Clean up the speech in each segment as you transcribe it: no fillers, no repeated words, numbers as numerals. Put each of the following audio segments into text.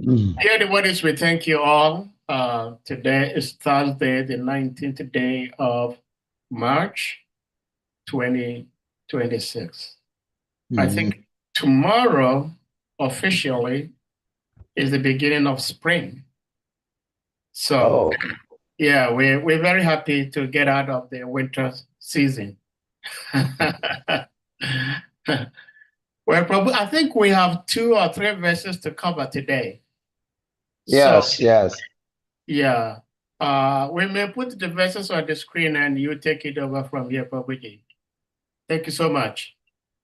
Dear devotees, we thank you all. Today is Thursday, the 19th day of March 2026. I think tomorrow officially is the beginning of spring. So, yeah, we're very happy to get out of the winter season. Well, I think we have 2 or 3 verses to cover today. Yes, yes. Yeah. We may put the verses on the screen and you take it over from here, Prabhuji. Thank you so much.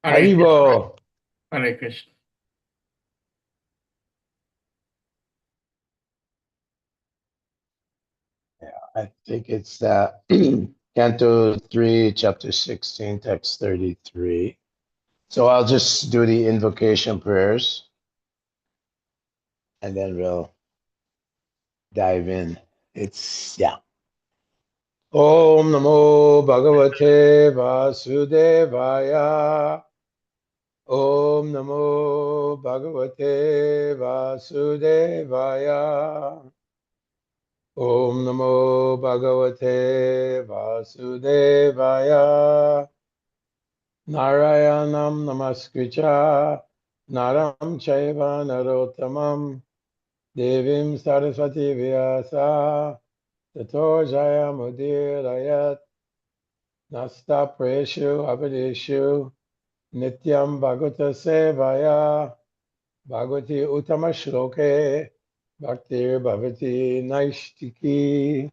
Haribo. Hare Krishna. Yeah, I think it's Canto 3, Chapter 16, Text 33. So I'll just do the invocation prayers and then we'll dive in. It's, yeah. Om Namo Bhagavate Vasudevaya. Om Namo Bhagavate Vasudevaya. Om Namo Bhagavate Vasudevaya. Narayanam Namaskricha Naram Chaiva Narottamam Devim Saraswati Vyasa Tato Jaya Mudirayat Nasta Preshu Abhideshu Nityam Bhagavata Sevaya Bhagavati Uttama Shloke Bhaktir Bhavati Naishtiki.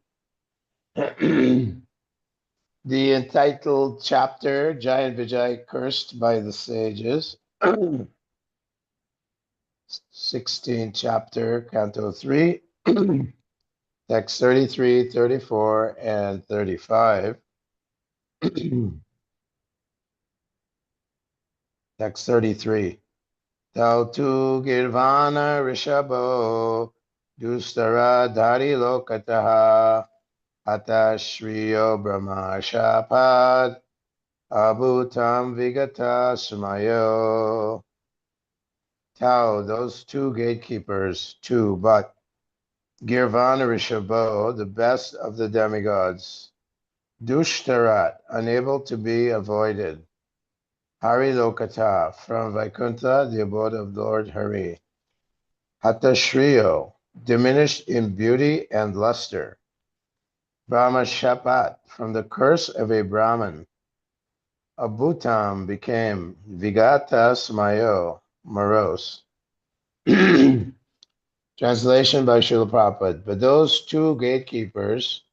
The entitled chapter, Jai and Vijay Cursed by the Sages. 16th chapter, Canto 3, text 33, 34, and 35. Text 33. Tau tu girvana rishabho dustara dhari lokataha ata shriyo brahma shapad abhutam vigata sumayo. Tau, those 2 gatekeepers, 2, but Girvana Rishabho, the best of the demigods, Dushtarat, unable to be avoided, Hari Lokata, from Vaikuntha, the abode of Lord Hari, Hatashriyo, diminished in beauty and luster, Brahma Shapat, from the curse of a Brahman, Abhutam became Vigata Smayo, morose. Translation by Srila Prabhupada. But those 2 gatekeepers,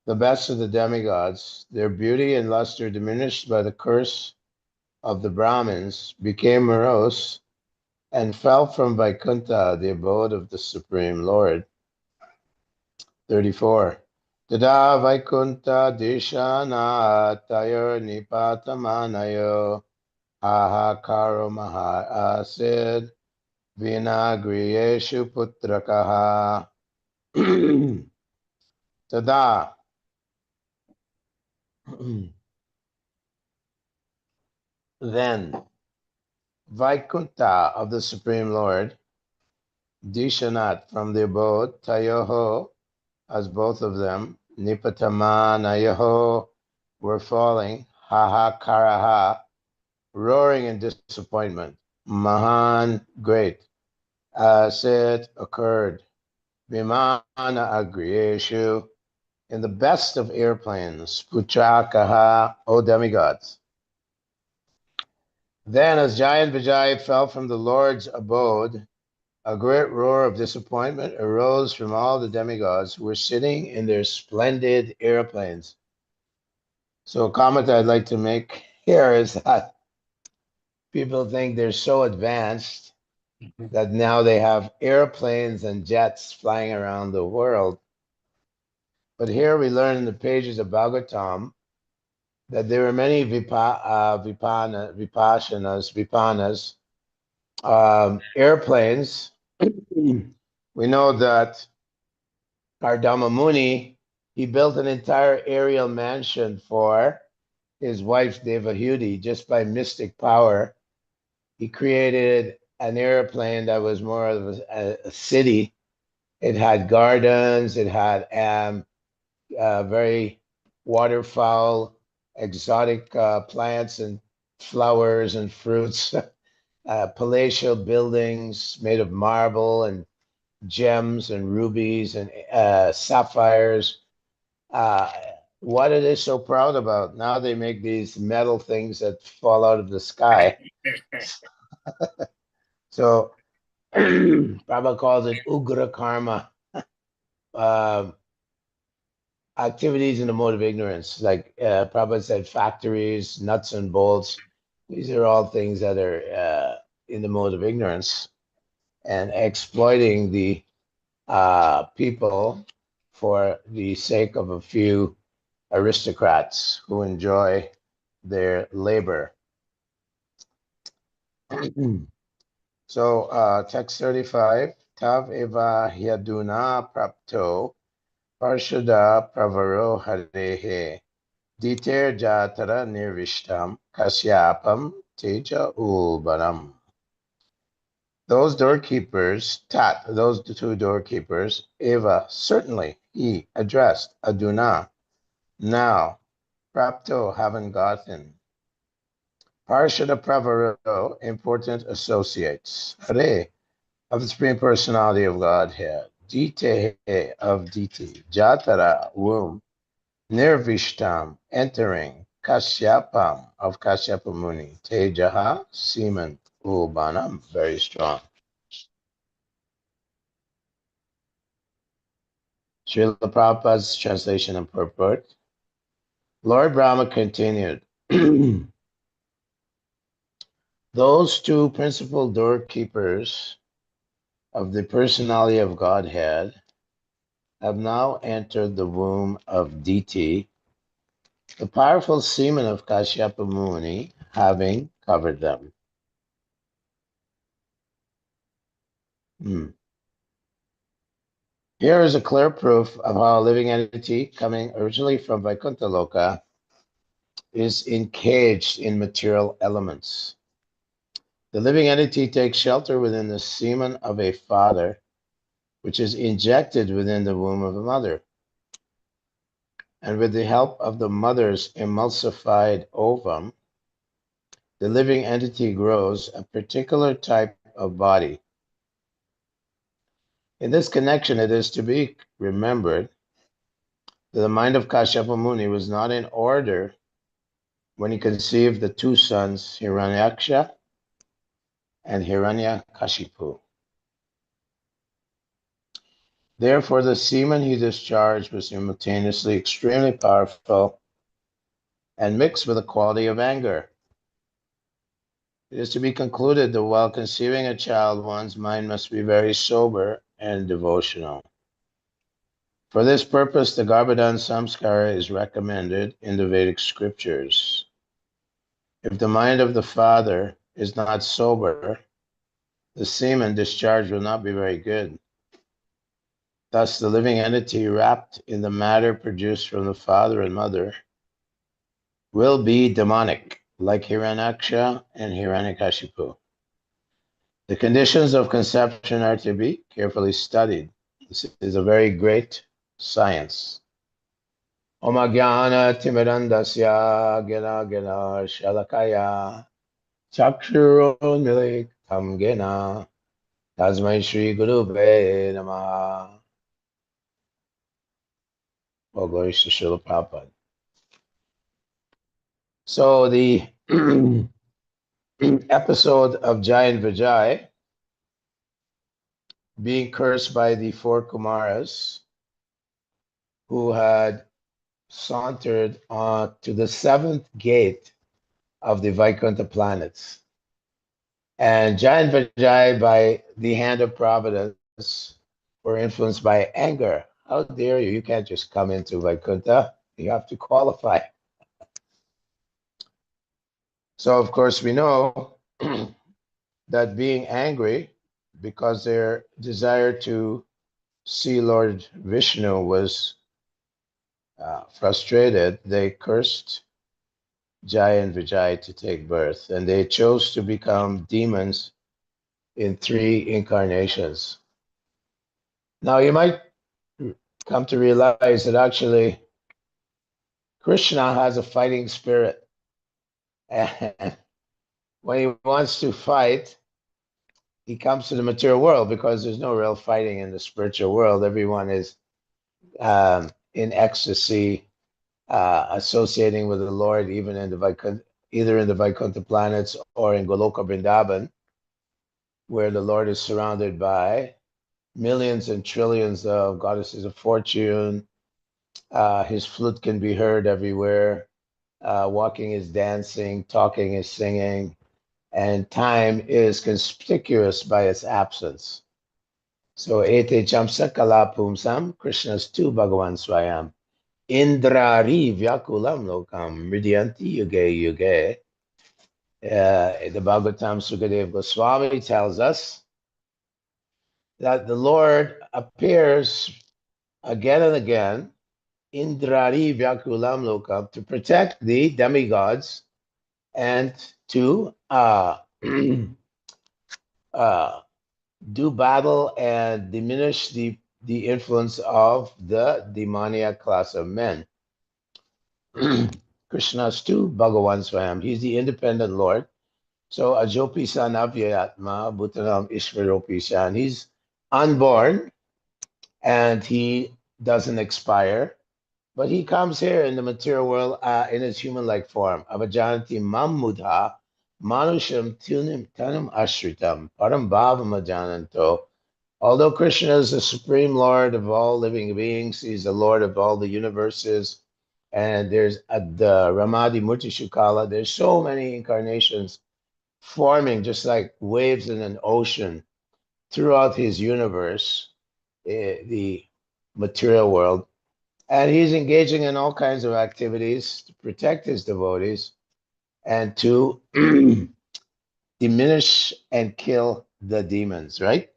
the best of the demigods, their beauty and luster diminished by the curse of the Brahmins, became morose and fell from Vaikuntha, the abode of the Supreme Lord. 34. Tada Vaikuntha Dishana Tayor Nipatamanayo Ahakaro Maha Asid Vinagriyeshu Putrakaha. Tada. Then Vaikuntha of the Supreme Lord, Dishanat from the abode, Tayoho, as both of them, Nipatama were falling, Haha Karaha, roaring in disappointment. Mahan, great. As it occurred, Vimana Agriyeshu, in the best of airplanes, Puchakaha, O demigods. Then as Jai and Vijay fell from the Lord's abode, a great roar of disappointment arose from all the demigods who were sitting in their splendid airplanes. So a comment I'd like to make here is that people think they're so advanced that now they have airplanes and jets flying around the world. But here we learn in the pages of Bhagavatam that there are many vipanas, airplanes. We know that Kardama Muni, he built an entire aerial mansion for his wife Devahuti just by mystic power. He created an airplane that was more of a city. It had gardens. It had very waterfowl, exotic plants and flowers and fruits, palatial buildings made of marble and gems and rubies and sapphires. What are they so proud about? Now they make these metal things that fall out of the sky. So Prabhupada calls it Ugra Karma. Activities in the mode of ignorance, like Prabhupada said, factories, nuts and bolts. These are all things that are in the mode of ignorance and exploiting the people for the sake of a few aristocrats who enjoy their labor. So text 35, Tav eva hyaduna prapto parshada pravaro harehe diter jatara nirvishtam kasyapam teja ulbanam. Those doorkeepers, those two doorkeepers, eva, certainly, he addressed, aduna, now, prapto, haven't gotten. Parshada pravaro, important associates. Hare, of the Supreme Personality of Godhead. Dite of Diti. Jatara, womb. Nirvishtam, entering. Kashyapam, of Kashyapa Muni. Tejaha, semen. Ulbanam, very strong. Srila Prabhupada's translation and purport. Lord Brahma continued. Those two principal doorkeepers of the personality of Godhead have now entered the womb of Diti, the powerful semen of Kashyapa Muni having covered them. Here is a clear proof of how a living entity coming originally from Vaikuntha Loka is encaged in material elements. The living entity takes shelter within the semen of a father, which is injected within the womb of a mother. And with the help of the mother's emulsified ovum, the living entity grows a particular type of body. In this connection, it is to be remembered that the mind of Kashyapa Muni was not in order when he conceived the two sons, Hiranyaksha and Hiranyakashipu. Therefore, the semen he discharged was simultaneously extremely powerful and mixed with a quality of anger. It is to be concluded that while conceiving a child, one's mind must be very sober and devotional. For this purpose, the Garbhadan Samskara is recommended in the Vedic scriptures. If the mind of the father is not sober, the semen discharge will not be very good. Thus, the living entity wrapped in the matter produced from the father and mother will be demonic, like Hiranyaksha and Hiranyakashipu. The conditions of conception are to be carefully studied. This is a very great science. Om Jnana Timirandasya Gena Gena Shalakaya Chakshurunmilikam Gena Tasmai Shri Gurube Namaha. Oh, glory to Srila Prabhupada. So the episode of Jai and Vijay being cursed by the four Kumaras who had sauntered to the seventh gate of the Vaikuntha planets. And Jai and Vijay, by the hand of Providence, were influenced by anger. How dare you? You can't just come into Vaikuntha. You have to qualify. So, of course, we know that being angry because their desire to see Lord Vishnu was frustrated, they cursed Jai and Vijay to take birth, and they chose to become demons in 3 incarnations. Now you might come to realize that actually Krishna has a fighting spirit. And when he wants to fight, he comes to the material world because there's no real fighting in the spiritual world. Everyone is in ecstasy, associating with the Lord, even in the either in the Vaikuntha planets or in Goloka Vrindavan, where the Lord is surrounded by millions and trillions of goddesses of fortune. His flute can be heard everywhere. Walking is dancing, talking is singing, and time is conspicuous by its absence. So, ete chamsakala pumsam, Krishna's tu Bhagavan Swayam. Indrari vyakulam lokam mridyanti yuge yuge. The Bhagavatam Sukadev Goswami tells us that the Lord appears again and again, Indrari vyakulam lokam, to protect the demigods and to do battle and diminish the influence of the demoniac class of men. Krishna's too Bhagavan Swayam. He's the independent Lord. So Ajopi San Avyayatma Bhutanam Ishvaropi San. He's unborn and he doesn't expire, but he comes here in the material world in his human-like form. Avajanti Mammudha Manusham Tanam Ashritam Param Bhavam Ajananto. Although Krishna is the supreme Lord of all living beings, he's the Lord of all the universes, and there's the Ramadi Murti Shukala, there's so many incarnations forming just like waves in an ocean throughout his universe, the material world. And he's engaging in all kinds of activities to protect his devotees and to diminish and kill the demons, right?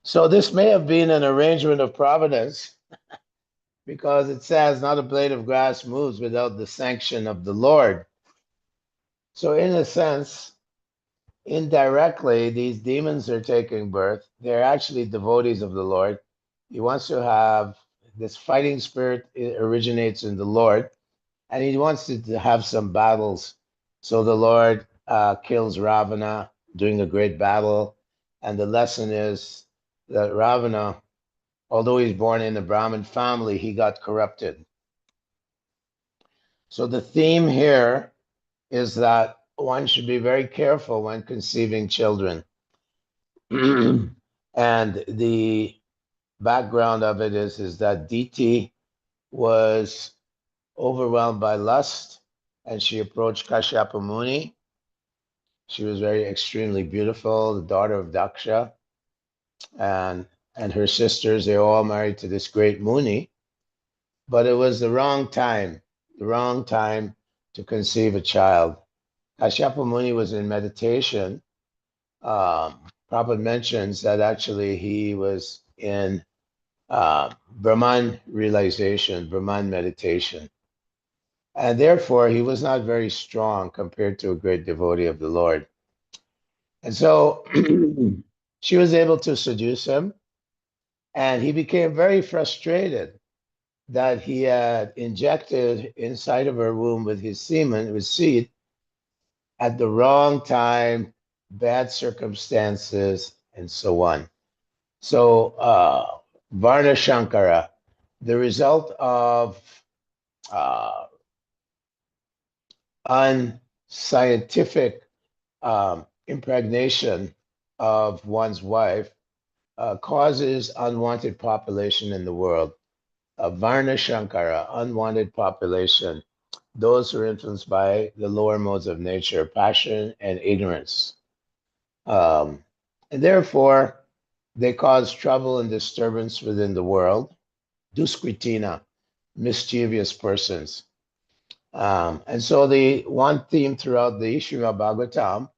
So this may have been an arrangement of providence because it says not a blade of grass moves without the sanction of the Lord. So in a sense, indirectly, these demons are taking birth. They're actually devotees of the Lord. He wants to have this fighting spirit. It originates in the Lord, and he wants to have some battles. So the Lord kills Ravana during a great battle, and the lesson is that Ravana, although he's born in a Brahmin family, he got corrupted. So the theme here is that one should be very careful when conceiving children. And the background of it is that Diti was overwhelmed by lust and she approached Kashyapa Muni. She was very extremely beautiful, the daughter of Daksha, and her sisters, they all married to this great Muni. But it was the wrong time to conceive a child. Kashyapa Muni was in meditation. Prabhupada mentions that actually he was in Brahman realization, Brahman meditation. And therefore, he was not very strong compared to a great devotee of the Lord. And so she was able to seduce him, and he became very frustrated that he had injected inside of her womb with his semen, with seed, at the wrong time, bad circumstances, and so on. So, Varna Shankara, the result of unscientific impregnation of one's wife causes unwanted population in the world. Varna Shankara, unwanted population, those who are influenced by the lower modes of nature, passion and ignorance. And therefore, they cause trouble and disturbance within the world. Duskritina, mischievous persons. And so the one theme throughout the Srimad Bhagavatam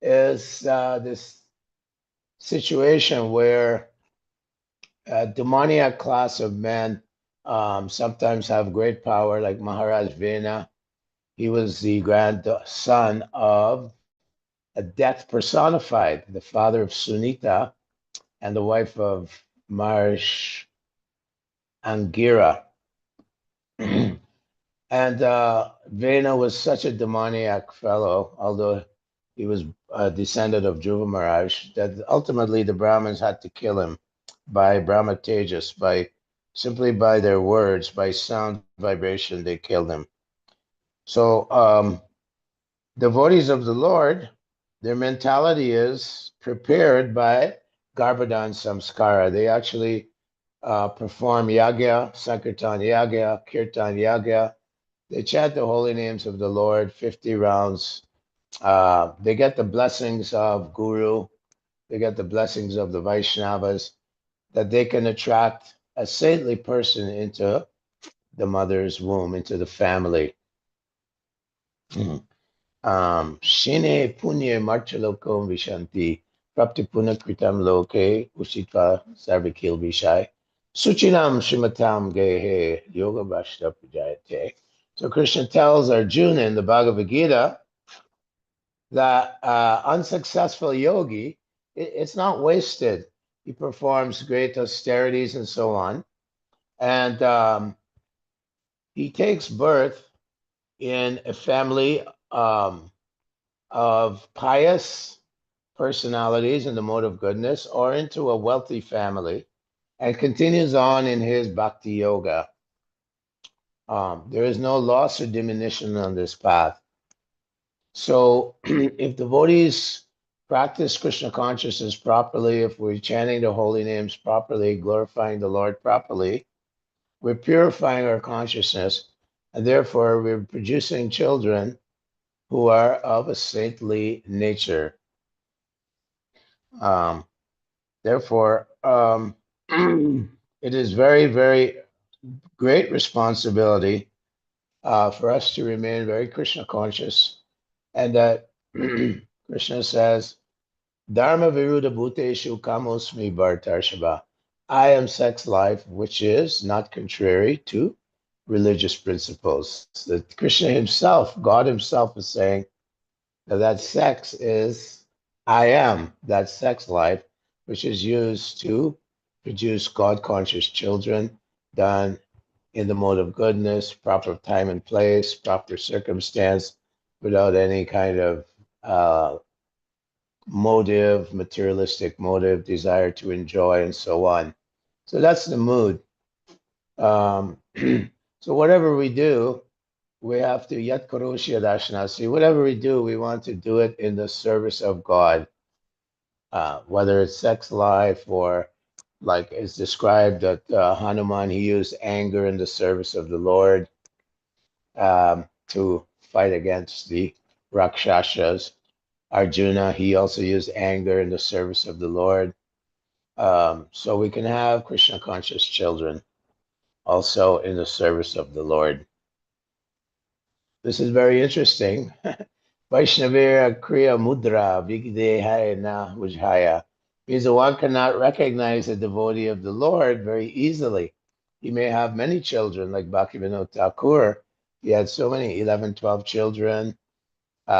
is this situation where a demoniac class of men sometimes have great power, like Maharaj Vena. He was the grandson of a death personified, the father of Sunita and the wife of Marsh Angira. And Vena was such a demoniac fellow, although he was a descendant of Dhruva Maharaj, that ultimately the Brahmins had to kill him by Brahma Tejas, simply by their words, by sound vibration, they killed him. So devotees of the Lord, their mentality is prepared by Garbhadan Samskara. They actually perform yagya, Sankirtan yagya, Kirtan yagya. They chant the holy names of the Lord 50 rounds. They get the blessings of Guru. They get the blessings of the Vaishnavas, that they can attract a saintly person into the mother's womb, into the family. Shine punye marchalokom vishanti prapti punakritam loke usitva sarvikil vishai suchinam shimatam gehe yoga bhashta pujayate. So Krishna tells Arjuna in the Bhagavad-Gita that unsuccessful yogi, it's not wasted. He performs great austerities and so on. And he takes birth in a family of pious personalities in the mode of goodness, or into a wealthy family, and continues on in his bhakti yoga. There is no loss or diminution on this path. So if devotees practice Krishna consciousness properly, if we're chanting the holy names properly, glorifying the Lord properly, we're purifying our consciousness, and therefore we're producing children who are of a saintly nature. Therefore, it is very, very great responsibility for us to remain very Krishna conscious, and that Krishna says, Dharma viruddha bhuteshu kamosmi bhartarshava. I am sex life, which is not contrary to religious principles. That Krishna himself, God himself, is saying that sex is I am, that sex life, which is used to produce God-conscious children, done in the mode of goodness, proper time and place, proper circumstance, without any kind of motive, materialistic motive, desire to enjoy, and so on. So that's the mood. So whatever we do, we have to yat karoshi adashnasi. Whatever we do, we want to do it in the service of God. Whether it's sex life, or like it's described that Hanuman, he used anger in the service of the Lord to fight against the Rakshasas. Arjuna, he also used anger in the service of the Lord. So we can have Krishna conscious children also in the service of the Lord. This is very interesting. Vaishnavira Kriya Mudra Vigdehayana Vajhaya means that one cannot recognize a devotee of the Lord very easily. He may have many children, like Bhaktivinoda Thakur. He had so many, 11, 12 children.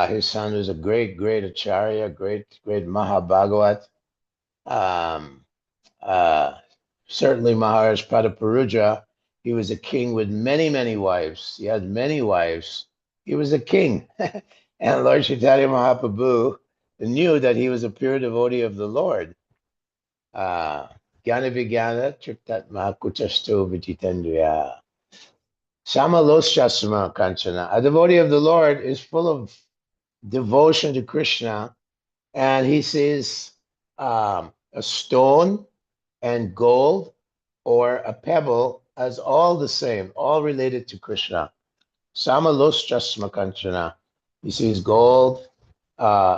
His son was a great, great Acharya, great, great Mahabhagavat. Certainly Maharaj Prataparuja, he was a king with many, many wives. He had many wives. He was a king. And Lord Chaitanya Mahaprabhu knew that he was a pure devotee of the Lord. Jnana Vijnana Triptatma Kutasto Vijitendriya. Samaloschasma Kanchana. A devotee of the Lord is full of devotion to Krishna, and he sees a stone and gold or a pebble as all the same, all related to Krishna. Samaloschasma Kanchana. He sees gold,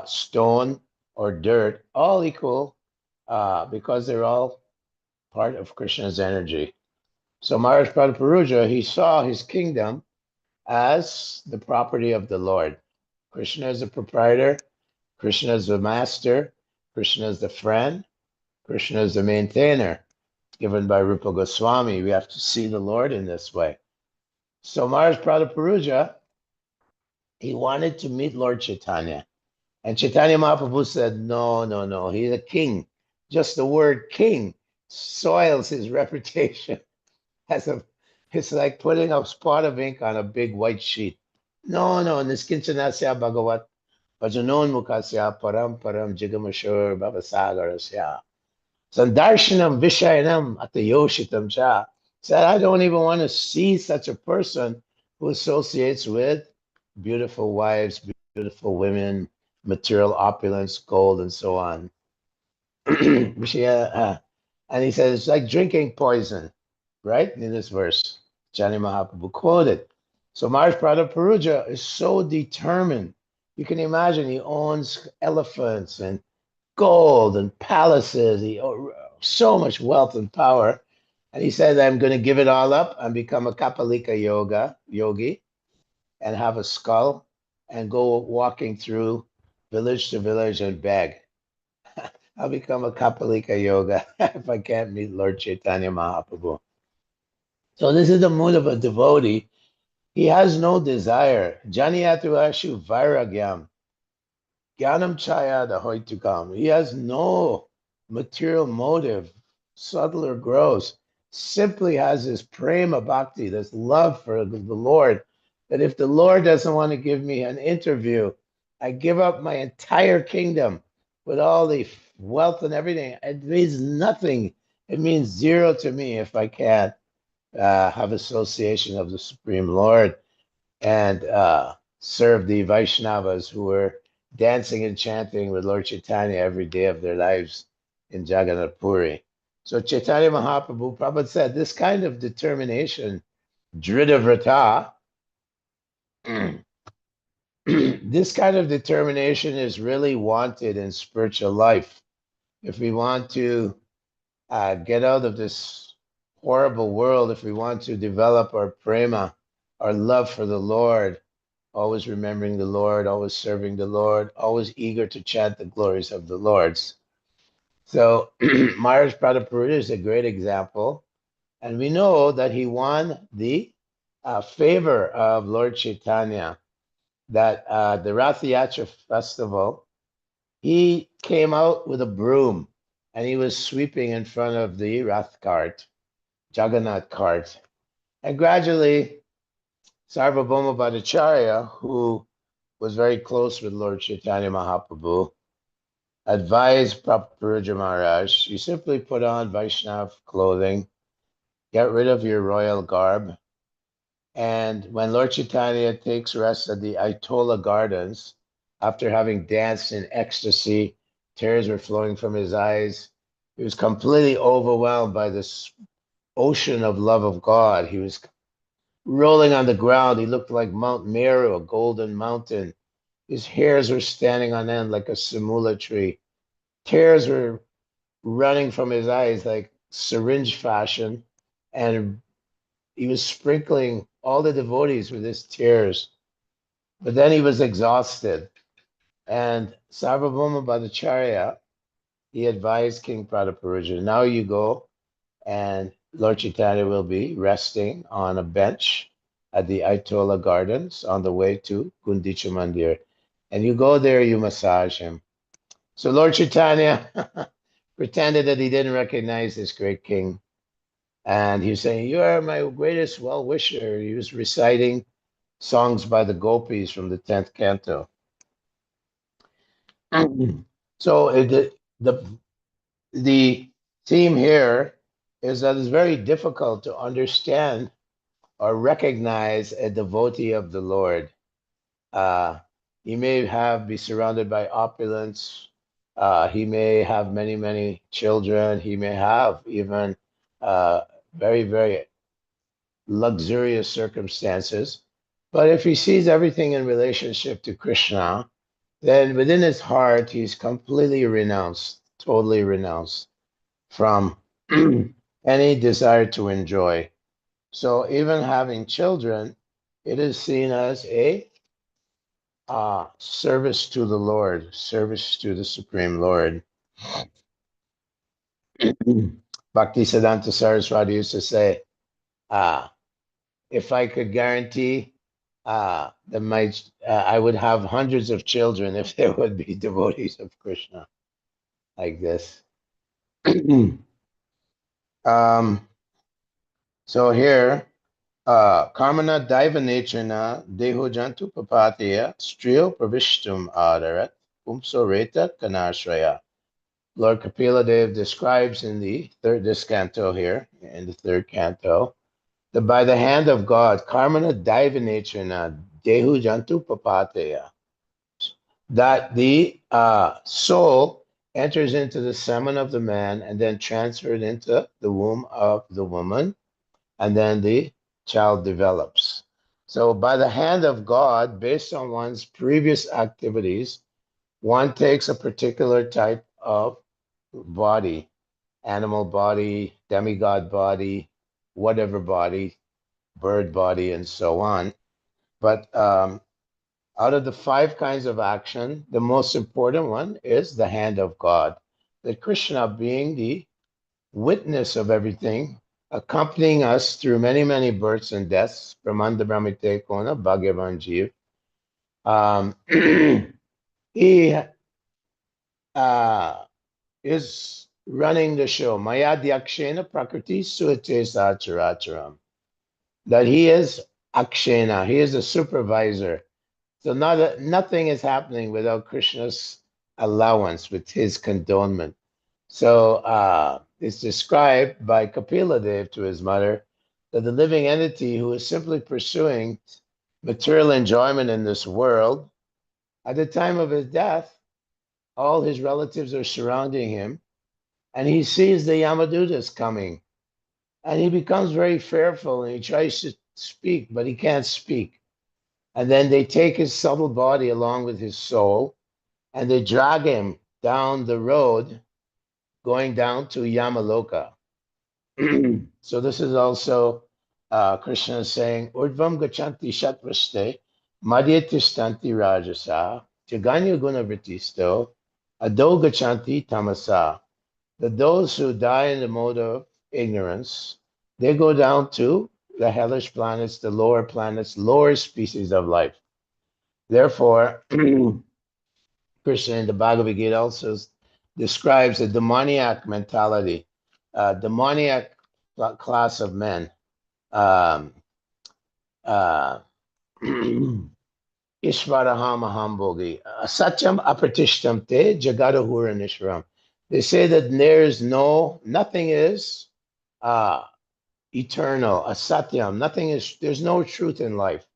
stone, or dirt, all equal because they're all part of Krishna's energy. So Maharaj Prataparuja, he saw his kingdom as the property of the Lord. Krishna is the proprietor, Krishna is the master, Krishna is the friend, Krishna is the maintainer. Given by Rupa Goswami, we have to see the Lord in this way. So Maharaj Prataparuja, he wanted to meet Lord Chaitanya. And Chaitanya Mahaprabhu said, no, no, no, he's a king. Just the word king soils his reputation as a, it's like putting a spot of ink on a big white sheet. No, no, Niskinchanasya Bhagavat, Vajanon Mukasya, Param Param Jigamashur Bhavasagarasya. Sandarshanam Vishayanam Atayoshitam Cha. Said, I don't even want to see such a person who associates with beautiful wives, beautiful women, material opulence, gold, and so on. And he says, it's like drinking poison, right? In this verse, Jani Mahaprabhu quoted. So Maharaj Pradha Paruja is so determined. You can imagine he owns elephants and gold and palaces, so much wealth and power. And he said, I'm going to give it all up and become a Kapalika yogi and have a skull and go walking through village to village and beg. I'll become a Kapalika yoga if I can't meet Lord Chaitanya Mahaprabhu. So this is the mood of a devotee. He has no desire. Janiyatu ashu vairagyam. Gyanam chaya the hoitukam. He has no material motive, subtle or gross. Simply has this prema bhakti, this love for the Lord, that if the Lord doesn't want to give me an interview, I give up my entire kingdom with all the wealth and everything. It means nothing. It means zero to me if I can't have association of the Supreme Lord and serve the Vaishnavas who were dancing and chanting with Lord Chaitanya every day of their lives in Jagannath Puri. So Chaitanya Mahaprabhu, Prabhupada said, this kind of determination, Dridhavrata, this kind of determination is really wanted in spiritual life. If we want to get out of this horrible world, if we want to develop our prema, our love for the Lord, always remembering the Lord, always serving the Lord, always eager to chant the glories of the Lords. So Maharaj Prataparita is a great example. And we know that he won the favor of Lord Chaitanya, that the Rath Yatra festival, he came out with a broom and he was sweeping in front of the Rath cart, Jagannath cart. And gradually, Sarvabhauma Bhattacharya, who was very close with Lord Chaitanya Mahaprabhu, advised Prabhupada Maharaj, you simply put on Vaishnav clothing, get rid of your royal garb, and when Lord Chaitanya takes rest at the Aitola Gardens, after having danced in ecstasy, tears were flowing from his eyes. He was completely overwhelmed by this ocean of love of God. He was rolling on the ground. He looked like Mount Meru, a golden mountain. His hairs were standing on end like a simula tree. Tears were running from his eyes like syringe fashion. And he was sprinkling all the devotees with his tears. But then he was exhausted. And Sarvabhauma Bhattacharya, he advised King Prataparudra, now you go and Lord Chaitanya will be resting on a bench at the Aitola Gardens on the way to Gundicha Mandir. And you go there, you massage him. So Lord Chaitanya pretended that he didn't recognize this great king. And he was saying, you are my greatest well-wisher. He was reciting songs by the gopis from the 10th canto. So the theme here is that it's very difficult to understand or recognize a devotee of the Lord. He may be surrounded by opulence. He may have many, many children. He may have even very, very luxurious circumstances. But if he sees everything in relationship to Krishna, then within his heart, he's completely renounced, totally renounced from any desire to enjoy. So even having children, it is seen as a service to the Lord, service to the Supreme Lord. Bhakti Siddhanta Saraswati used to say, if I could guarantee I would have hundreds of children if there would be devotees of Krishna like this. So here, Karmana Daivanechana Deho Jantu Papatya Strio Pravishtum Adarat Pumsoreta Kanashraya. Lord Kapila Dev describes in this canto here, in the third canto, that by the hand of God, Karmana Daivanechana Dehu Jantu Papatya, that the soul enters into the semen of the man and then transferred into the womb of the woman, and then the child develops. So by the hand of God, based on one's previous activities, one takes a particular type of body, animal body, demigod body, whatever body, bird body, and so on. But out of the 5 kinds of action, the most important one is the hand of God. That Krishna, being the witness of everything, accompanying us through many, many births and deaths, Brahmanda Brahmite Kona, Bhagavan Jeev, he is running the show. Maya Dyakshena Prakriti Suate Sacharacharam. That he is Akshena, he is a supervisor. So nothing is happening without Krishna's allowance, with his condonement. So it's described by Kapila Dev to his mother that the living entity who is simply pursuing material enjoyment in this world, at the time of his death, all his relatives are surrounding him, and he sees the Yamadutas coming, and he becomes very fearful, and he tries to speak, but he can't speak. And then they take his subtle body along with his soul, and they drag him down the road going down to Yamaloka. So this is also Krishna saying, Urdvam gachanti shatvaste, madhyatistanti rajasa, jaganya gunavritisto, ado gachanti tamasa. That those who die in the mode of ignorance, they go down to the hellish planets, the lower planets, lower species of life. Therefore, Krishna in the Bhagavad-Gita also describes a demoniac mentality, demoniac class of men. Ishvaraham aham bogi. Satyam apratishtam te jagadahura nishram. They say that nothing is eternal. Asatyam, there's no truth in life.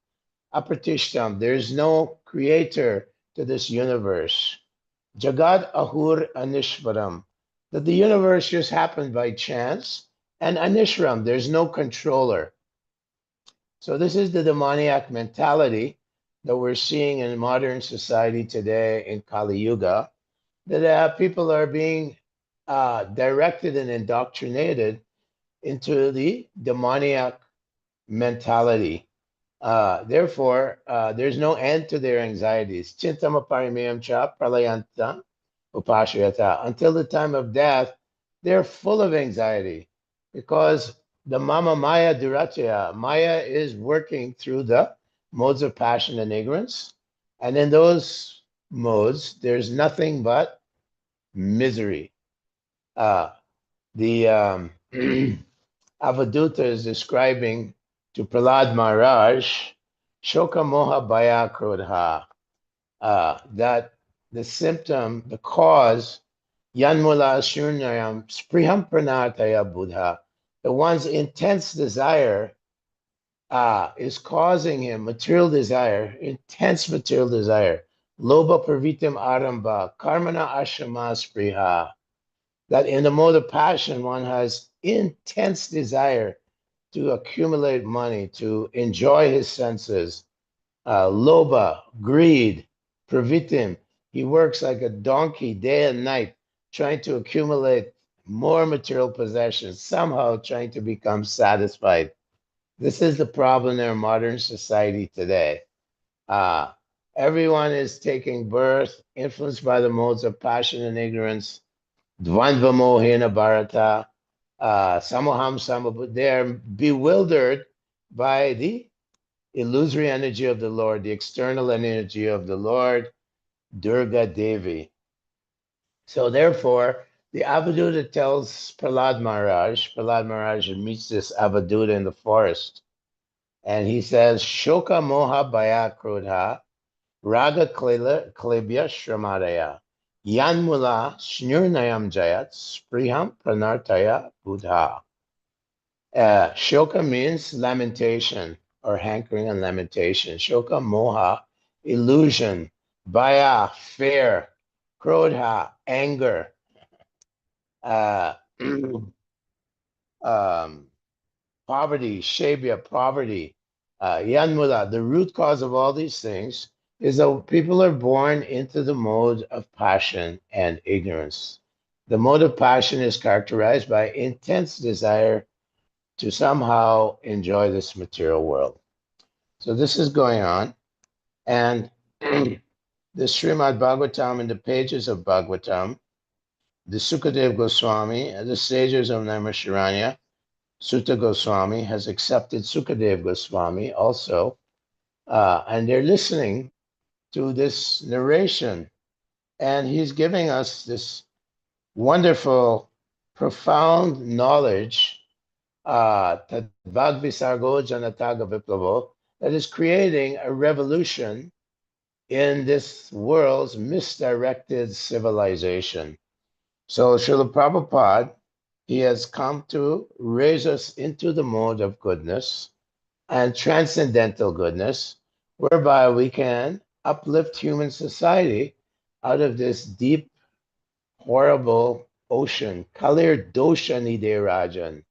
Apratishtam, there's no creator to this universe. Jagad ahur anishvaram, that the universe just happened by chance, and anishram, there's no controller. So this is the demoniac mentality that we're seeing in modern society today in Kali Yuga, that people are being directed and indoctrinated into the demoniac mentality. Therefore, there's no end to their anxieties. Chintama parimiyam cha pralayanta upashriyata. Until the time of death, they're full of anxiety because the mama maya duratya, maya is working through the modes of passion and ignorance. And in those modes, there's nothing but misery. The Avaduta is describing to Prahlad Maharaj, Shoka Moha Bhaya Krodha, that the symptom, the cause, Yanmula Shunyayam Spriham Pranataya Buddha, the one's intense desire is causing him material desire, intense material desire, Loba Pravitim Aramba, Karmana Ashama Spriha, that in the mode of passion, one has intense desire to accumulate money, to enjoy his senses. Loba, greed, pravitim. He works like a donkey day and night, trying to accumulate more material possessions, somehow trying to become satisfied. This is the problem in our modern society today. Everyone is taking birth, influenced by the modes of passion and ignorance. Dvandva mohena bharata. Samoham samabhu. They're bewildered by the illusory energy of the Lord, the external energy of the Lord, Durga Devi. So therefore, the Avaduta tells Prahlad Maharaj meets this Avaduta in the forest, and he says, Shoka Moha Bhaya Krodha, Raga Klebya Shramadaya, Yanmula Shnurnayam Jayat, Spriham Pranartaya Buddha. Shoka means lamentation or hankering and lamentation. Shoka Moha, illusion. Bhaya, fear. Krodha, anger. Poverty, Shabya, poverty, Yanmula, the root cause of all these things is that people are born into the mode of passion and ignorance. The mode of passion is characterized by intense desire to somehow enjoy this material world. So this is going on, and the Srimad Bhagavatam, in the pages of Bhagavatam, the Sukadev Goswami, the sages of Naimisharanya, Sutta Goswami has accepted Sukadev Goswami also, and they're listening to this narration, and he's giving us this wonderful, profound knowledge, Tadvag Visargo Janataga Viplavo, that is creating a revolution in this world's misdirected civilization. So Srila Prabhupada, he has come to raise us into the mode of goodness and transcendental goodness, whereby we can uplift human society out of this deep, horrible ocean. Kalir dosha nide rajan,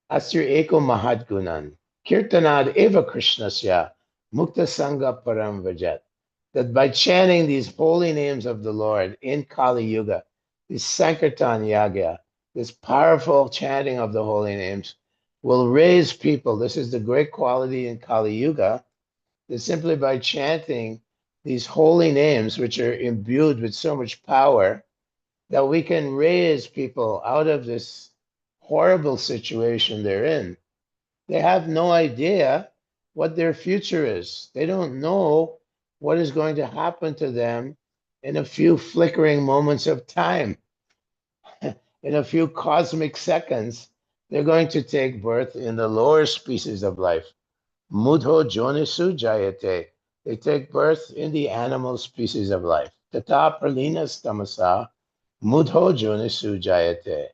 asir eko mahadgunan, kirtanad eva krishnasya, mukta sangha param vajat. That by chanting these holy names of the Lord in Kali Yuga, this Sankirtan Yagya, this powerful chanting of the holy names will raise people. This is the great quality in Kali Yuga, that simply by chanting these holy names, which are imbued with so much power, that we can raise people out of this horrible situation they're in. They have no idea what their future is. They don't know what is going to happen to them in a few flickering moments of time. In a few cosmic seconds, they're going to take birth in the lower species of life. Mudho jonisu jayate. They take birth in the animal species of life. Tata pralina stamasa. Mudho jonisu jayate.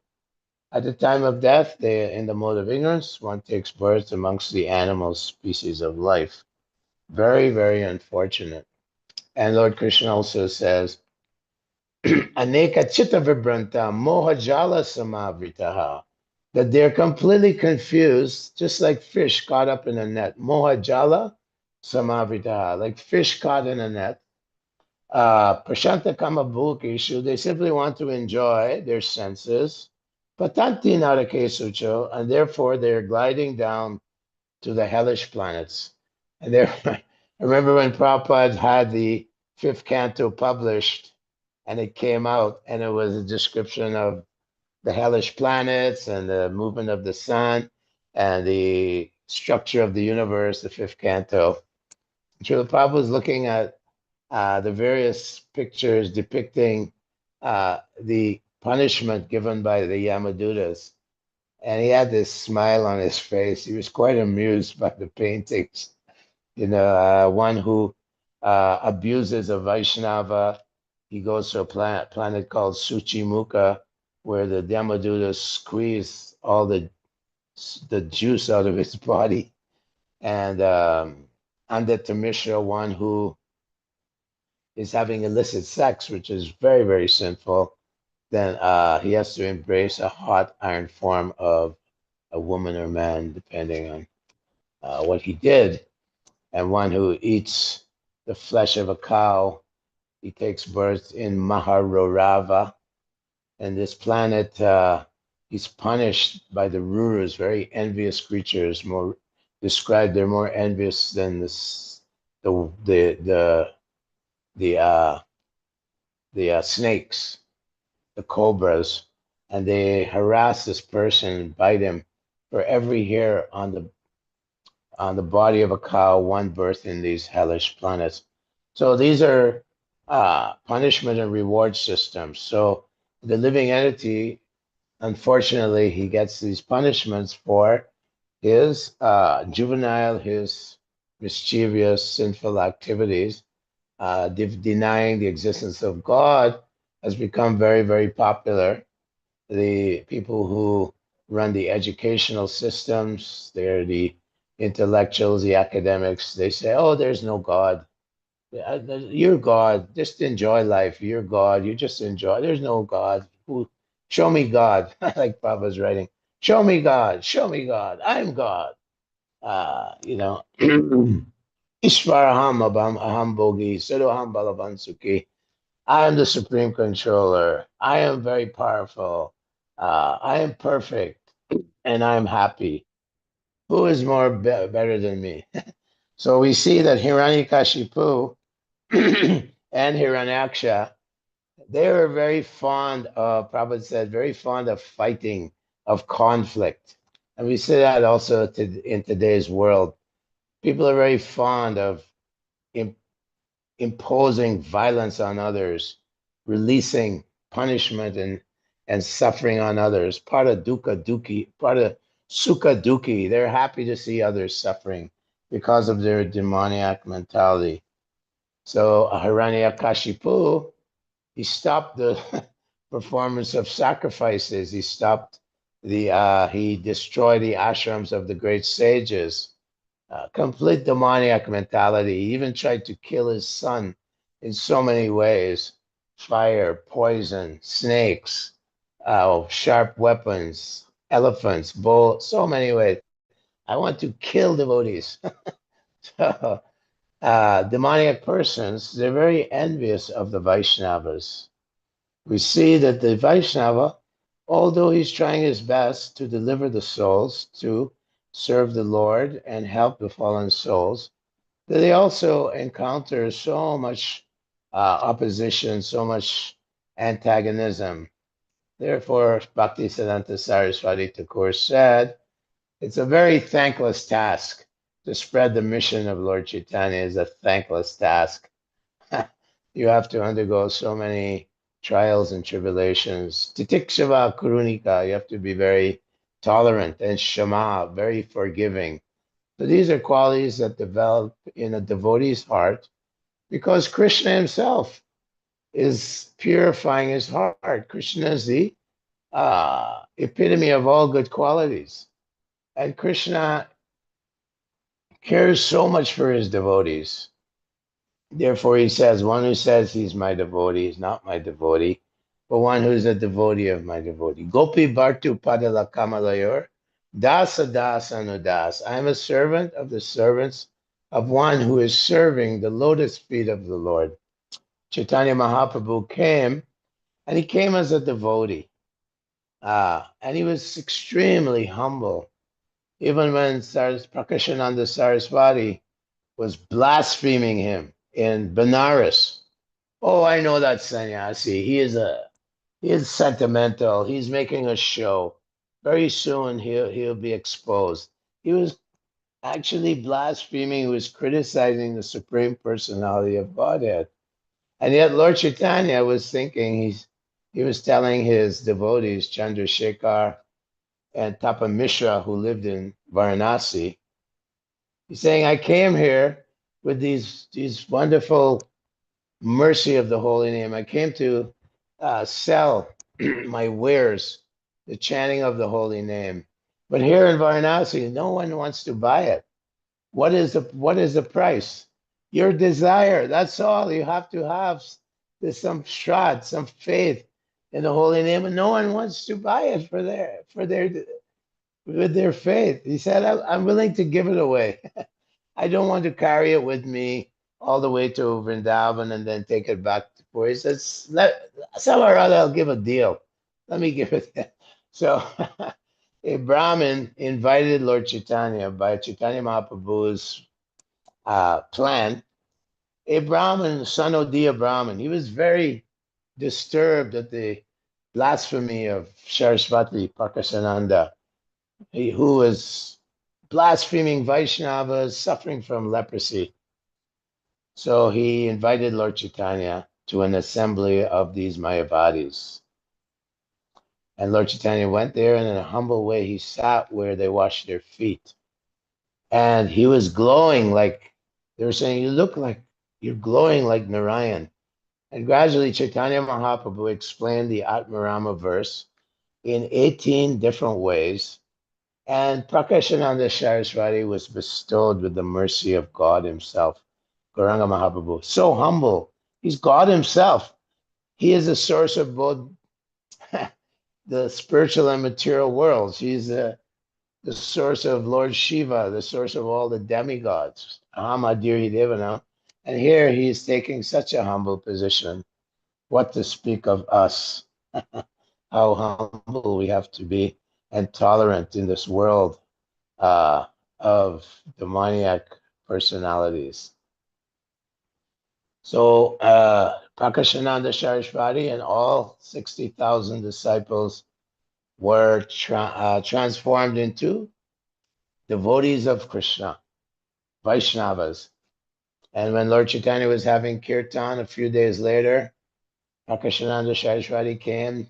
At the time of death, they, in the mode of ignorance, one takes birth amongst the animal species of life. Very, very unfortunate. And Lord Krishna also says, Aneka chitta vibranta moha jala samavritaha, that they're completely confused, just like fish caught up in a net. Moha jala samavritaha, like fish caught in a net. Prashanta kama bhukishu, they simply want to enjoy their senses. Patanti narakesucho, and therefore they're gliding down to the hellish planets. And there, I remember when Prabhupada had the fifth canto published, and it came out, and it was a description of the hellish planets and the movement of the sun and the structure of the universe, the fifth canto. Srila Prabhupada was looking at the various pictures depicting the punishment given by the Yamadutas. And he had this smile on his face. He was quite amused by the paintings. You know, one who abuses a Vaishnava, he goes to a planet called Suchimuka, where the Yamadutas squeeze all the juice out of his body. And Andetta Mishra, one who is having illicit sex, which is very, very sinful, then he has to embrace a hot iron form of a woman or man, depending on what he did. And one who eats the flesh of a cow, he takes birth in Maharorava. And this planet, he's punished by the Rurus, very envious creatures, more described, they're more envious than the snakes, the cobras, and they harass this person and bite him for every hair on on the body of a cow, one birth in these hellish planets. So these are punishment and reward systems. So the living entity, unfortunately, he gets these punishments for his juvenile, his mischievous, sinful activities. Denying the existence of God has become very, very popular. The people who run the educational systems, they're the intellectuals, the academics, they say, oh, there's no God. You're God. Just enjoy life. You're God. You just enjoy. There's no God. Show me God. Like Papa's writing. Show me God. Show me God. I'm God. You know, Ishvaraham Abham Aham Bogi, Siddhaham Balavan Sukhi. I am the supreme controller. I am very powerful. I am perfect and I'm happy. Who is better than me? So we see that Hiranyakashipu and Hiranyaksha, they were very fond of, Prabhupada said, very fond of fighting, of conflict. And we see that also in today's world. People are very fond of imposing violence on others, releasing punishment and suffering on others. Part of dukkha dukhi, part of sukha dukhi. They're happy to see others suffering because of their demoniac mentality. So Hiranyakashipu, he stopped the performance of sacrifices. He stopped he destroyed the ashrams of the great sages. Complete demoniac mentality. He even tried to kill his son in so many ways: fire, poison, snakes, sharp weapons, elephants, bulls, so many ways. I want to kill devotees. So, demoniac persons, they're very envious of the Vaishnavas. We see that the Vaishnava, although he's trying his best to deliver the souls, to serve the Lord and help the fallen souls, that they also encounter so much opposition, so much antagonism. Therefore, Bhaktisiddhanta Saraswati Thakur said, it's a very thankless task to spread the mission of Lord Chaitanya is a thankless task. You have to undergo so many trials and tribulations. Titikshava Kurunika, you have to be very tolerant, and Shama, very forgiving. So these are qualities that develop in a devotee's heart because Krishna himself is purifying his heart. Krishna is the epitome of all good qualities. And Krishna cares so much for his devotees. Therefore, he says, one who says he's my devotee is not my devotee, but one who's a devotee of my devotee. Gopi Bhartu Padala Kamalayor, Dasa Dasa Anudas. I am a servant of the servants of one who is serving the lotus feet of the Lord. Chaitanya Mahaprabhu came, and he came as a devotee. And he was extremely humble. Even when Prakashananda Saraswati was blaspheming him in Benares. Oh, I know that sannyasi. He is sentimental. He's making a show. Very soon he'll be exposed. He was actually blaspheming. He was criticizing the Supreme Personality of Godhead. And yet Lord Chaitanya was thinking he was telling his devotees, Chandrasekhar and Tapa Mishra, who lived in Varanasi, he's saying, I came here with these wonderful mercy of the holy name. I came to sell my wares, the chanting of the holy name. But here in Varanasi, no one wants to buy it. What is the price? Your desire. That's all. You have to have there's some shraddha, some faith in the holy name, and no one wants to buy it for their with their faith. He said, I'm willing to give it away. I don't want to carry it with me all the way to Vrindavan and then take it back to Puri. He says, somewhere or other, I'll give a deal. Let me give it. So a Brahmin invited Lord Chaitanya by Chaitanya Mahaprabhu's plan. A Brahmin, Sanodiya Brahmin, he was very disturbed at the blasphemy of Saraswati Prakasananda, who was blaspheming Vaishnavas, suffering from leprosy. So he invited Lord Chaitanya to an assembly of these Mayavadis. And Lord Chaitanya went there, and in a humble way, he sat where they washed their feet. And he was glowing like, they were saying, you look like, you're glowing like Narayan. And gradually, Chaitanya Mahaprabhu explained the Atmarama verse in 18 different ways. And Prakashananda Saraswati was bestowed with the mercy of God himself. Gauranga Mahaprabhu, so humble. He's God himself. He is the source of both the spiritual and material worlds. He's the source of Lord Shiva, the source of all the demigods. Ahamadirhi Devanam. And here he is taking such a humble position. What to speak of us? How humble we have to be and tolerant in this world of demoniac personalities. So Prakashananda Saraswati and all 60,000 disciples were transformed into devotees of Krishna, Vaishnavas. And when Lord Chaitanya was having kirtan a few days later, Prakashananda Saraswati came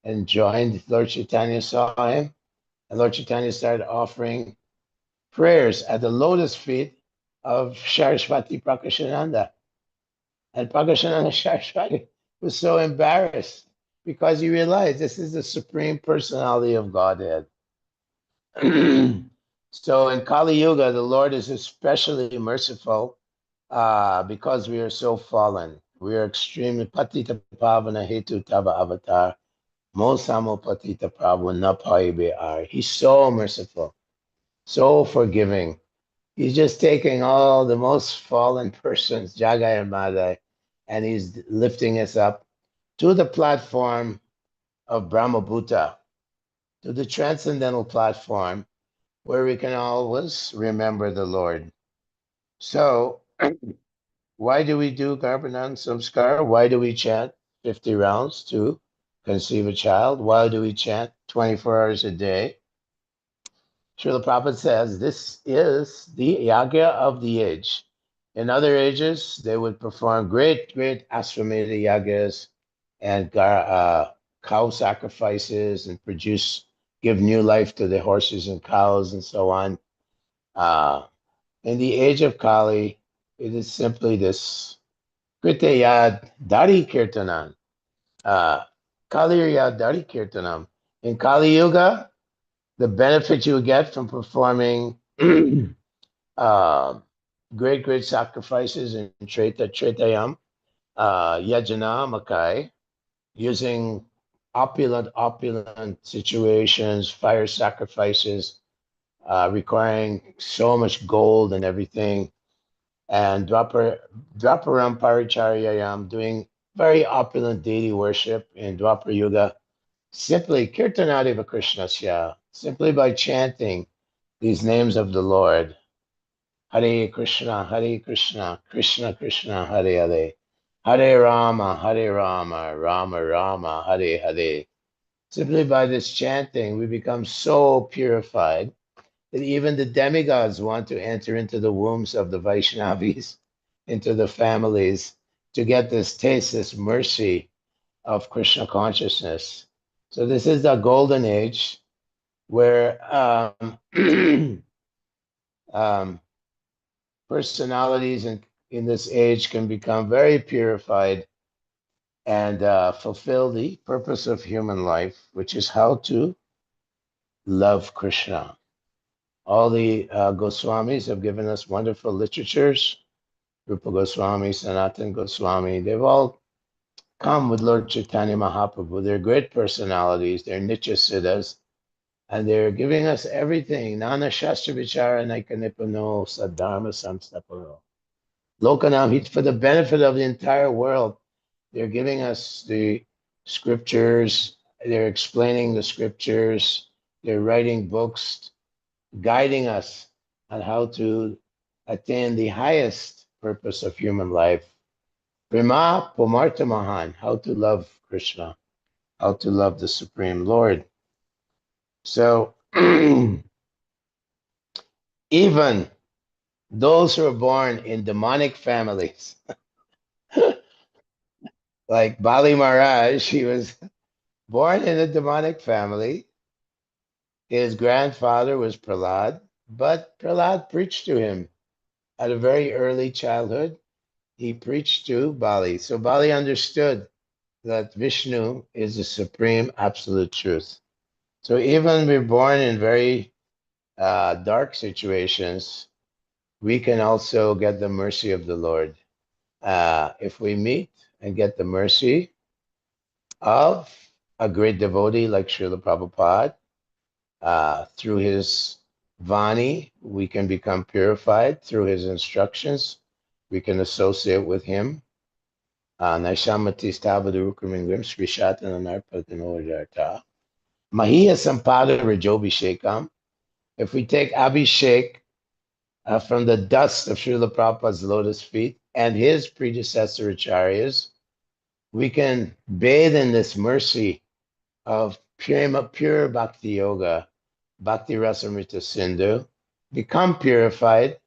and joined. Lord Chaitanya, saw him, and Lord Chaitanya started offering prayers at the lotus feet of Saraswati Prakashananda. And Prakashananda Saraswati was so embarrassed because he realized this is the Supreme Personality of Godhead. So in Kali Yuga, the Lord is especially merciful because we are so fallen. We are extremely patita pavana hetu tava avatar. Mosamo patita prabhu na paibe ar. He's so merciful, so forgiving. He's just taking all the most fallen persons, Jagai and Madai, and he's lifting us up to the platform of Brahmabhuta, to the transcendental platform where we can always remember the Lord. So, why do we do Garbhanan Samskar? Why do we chant 50 rounds to conceive a child? Why do we chant 24 hours a day? Srila Prabhupada says this is the yagya of the age. In other ages, they would perform great Ashwamedha yagas and cow sacrifices and give new life to the horses and cows and so on. In the age of Kali, it is simply this Kritayad Dari Kirtanan. Kali Yad Dari Kirtanam. In Kali Yuga, the benefit you get from performing great sacrifices in Tretayam, Yajana, Makai, using opulent situations, fire sacrifices, requiring so much gold and everything, and Dwaparam Paricharyayam, doing very opulent deity worship in Dwapara Yuga, simply Kirtanadiva Krishnasya, simply by chanting these names of the Lord. Hare Krishna, Krishna Krishna, Hare Hare. Hare Rama, Rama Rama, Hare Hare. Simply by this chanting, we become so purified that even the demigods want to enter into the wombs of the Vaishnavis, into the families, to get this taste, this mercy of Krishna consciousness. So this is the golden age where personalities in this age can become very purified and fulfill the purpose of human life, which is how to love Krishna. All the Goswamis have given us wonderful literatures. Rupa Goswami, Sanatan Goswami, they've all come with Lord Chaitanya Mahaprabhu. They're great personalities, they're Nitya Siddhas, and they're giving us everything. Nana Shastra Vichara Naikanipano Sadharma Samstaparo. Lokanam, for the benefit of the entire world. They're giving us the scriptures, they're explaining the scriptures, they're writing books, guiding us on how to attain the highest purpose of human life. Prema Pomarta Mahan, how to love Krishna, how to love the Supreme Lord. So even those who are born in demonic families, like Bali Maharaj, he was born in a demonic family. His grandfather was Prahlad, but Prahlad preached to him at a very early childhood. He preached to Bali. So Bali understood that Vishnu is the supreme absolute truth. So even we're born in very dark situations, we can also get the mercy of the Lord. If we meet and get the mercy of a great devotee like Srila Prabhupada, through his Vani, we can become purified. Through his instructions, we can associate with him. Naishamati Stavadurukramingrim Srishatananarpatinojarta. Mahiya Sampada Rajobhishekam. If we take Abhishek from the dust of Srila Prabhupada's lotus feet and his predecessor acharyas, we can bathe in this mercy of pure bhakti yoga, bhakti rasamrita sindhu, become purified,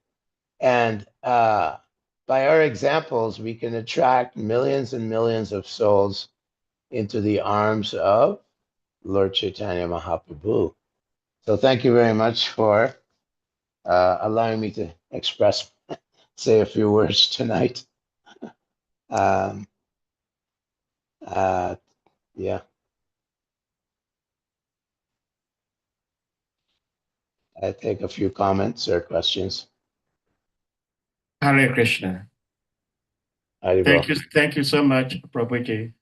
and by our examples, we can attract millions and millions of souls into the arms of Lord Chaitanya Mahaprabhu. So thank you very much for allowing me to say a few words tonight. Yeah. I take a few comments or questions. Hare Krishna. Thank you so much, Prabhuji.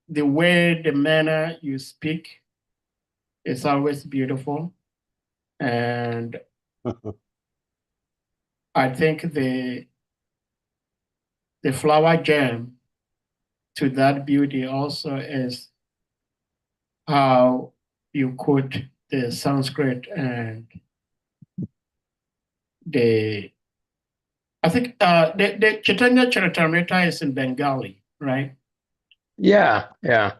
The way, the manner you speak is always beautiful. And I think the flower gem to that beauty also is how you quote the Sanskrit and I think the Chaitanya Charitamrita is in Bengali, right? Yeah. I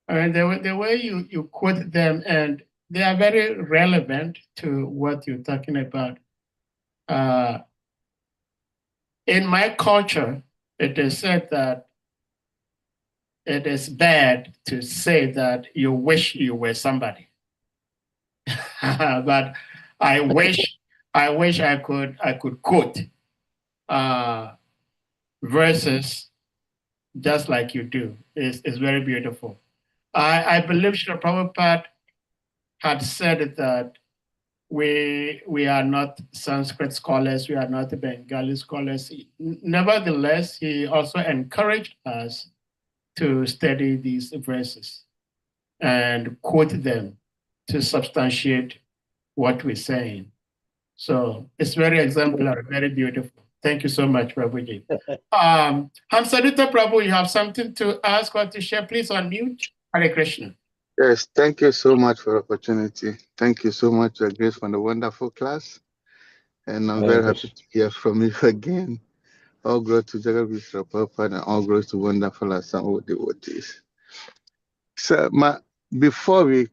mean, the way you quote them, and they are very relevant to what you're talking about. In my culture, it is said that it is bad to say that you wish you were somebody. But I wish I could quote verses just like you do. It's very beautiful. I believe Srila Prabhupada had said that we are not Sanskrit scholars, we are not Bengali scholars. Nevertheless, he also encouraged us to study these verses and quote them to substantiate what we're saying. So it's very exemplary, very beautiful. Thank you so much, Prabhuji. Hamsadita Prabhu, you have something to ask or to share? Please unmute. Hare Krishna. Yes, thank you so much for the opportunity. Thank you so much, Grace, for the wonderful class. And I'm very happy to hear from you again. All glory to Jagat Prabhupada and all glory to wonderful assembled devotees. So before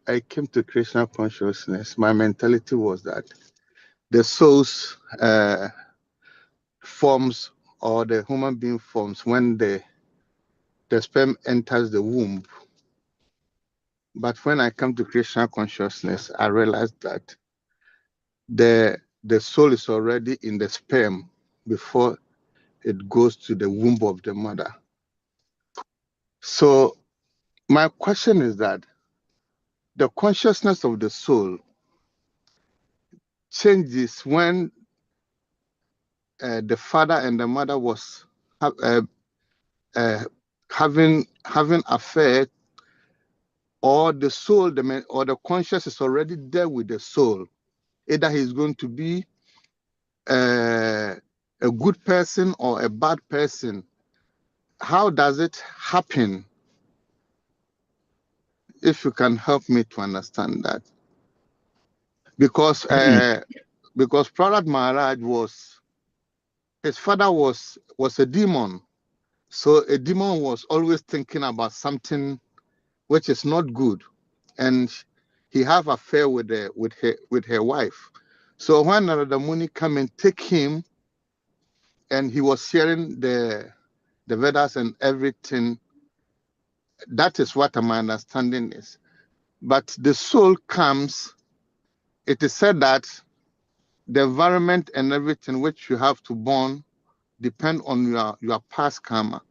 I came to Krishna consciousness, my mentality was that the soul's forms or the human being forms when the sperm enters the womb. But when I come to Krishna consciousness, I realized that the soul is already in the sperm before it goes to the womb of the mother. So my question is that the consciousness of the soul changes when the father and the mother was having affair, or the soul, or the conscious is already there with the soul. Either he's going to be a good person or a bad person. How does it happen? If you can help me to understand that. Because Prahlad Maharaj his father was a demon. So a demon was always thinking about something which is not good, and he have affair with her wife. So when Narada Muni come and take him, and he was sharing the Vedas and everything, that is what my understanding is. But the soul comes, it is said that the environment and everything which you have to born depend on your past karma.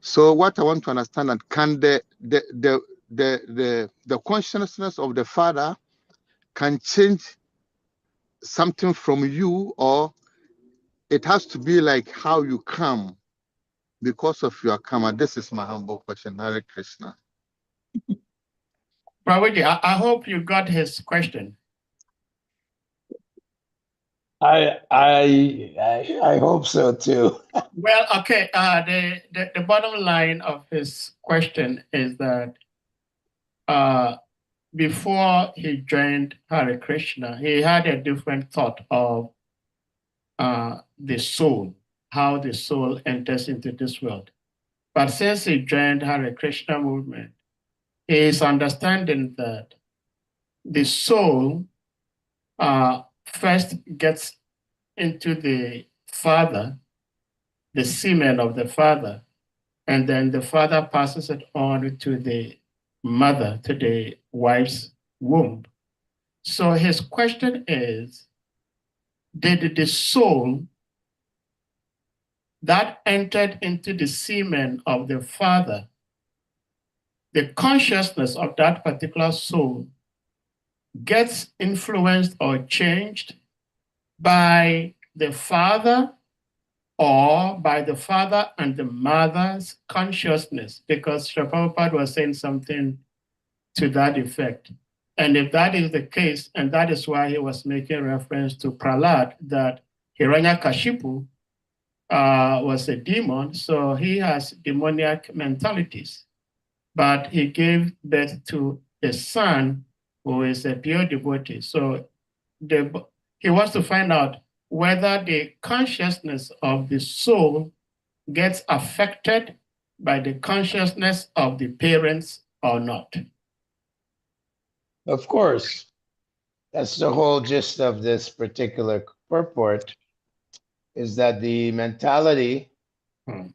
So what I want to understand that can the consciousness of the father can change something from you, or it has to be like how you come because of your karma? This is my humble question. Hare Krishna. Prabhuji, I hope you got his question. I hope so too. Well, okay. The bottom line of his question is that before he joined Hare Krishna, he had a different thought of the soul, how the soul enters into this world. But since he joined Hare Krishna movement, he is understanding that the soul first gets into the father, the semen of the father, and then the father passes it on to the mother, to the wife's womb. So his question is, did the soul that entered into the semen of the father, the consciousness of that particular soul gets influenced or changed by the father or by the father and the mother's consciousness? Because Srila Prabhupada was saying something to that effect. And if that is the case, and that is why he was making reference to Prahlad, that Hiranyakashipu was a demon, so he has demoniac mentalities. But he gave birth to a son who is a pure devotee. So he wants to find out whether the consciousness of the soul gets affected by the consciousness of the parents or not. Of course. That's the whole gist of this particular purport, is that the mentality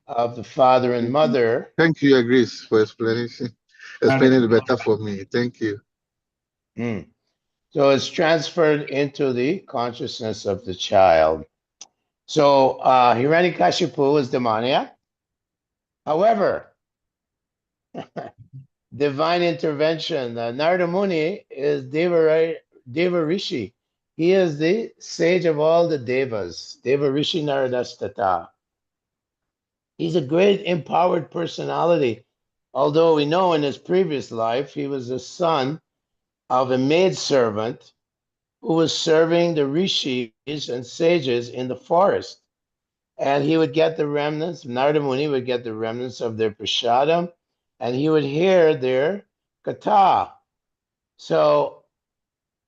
of the father and mother. Thank you, Agrees, for explaining it better for me. Thank you. So it's transferred into the consciousness of the child. So Hiranyakashipu is demoniac. However, divine intervention. Narada Muni is Deva Rishi. He is the sage of all the Devas. Deva Rishi Naradastata. He's a great empowered personality. Although we know in his previous life, he was the son of a maidservant who was serving the rishis and sages in the forest. And he would get the remnants, Narada Muni would get the remnants of their prasadam, and he would hear their katha. So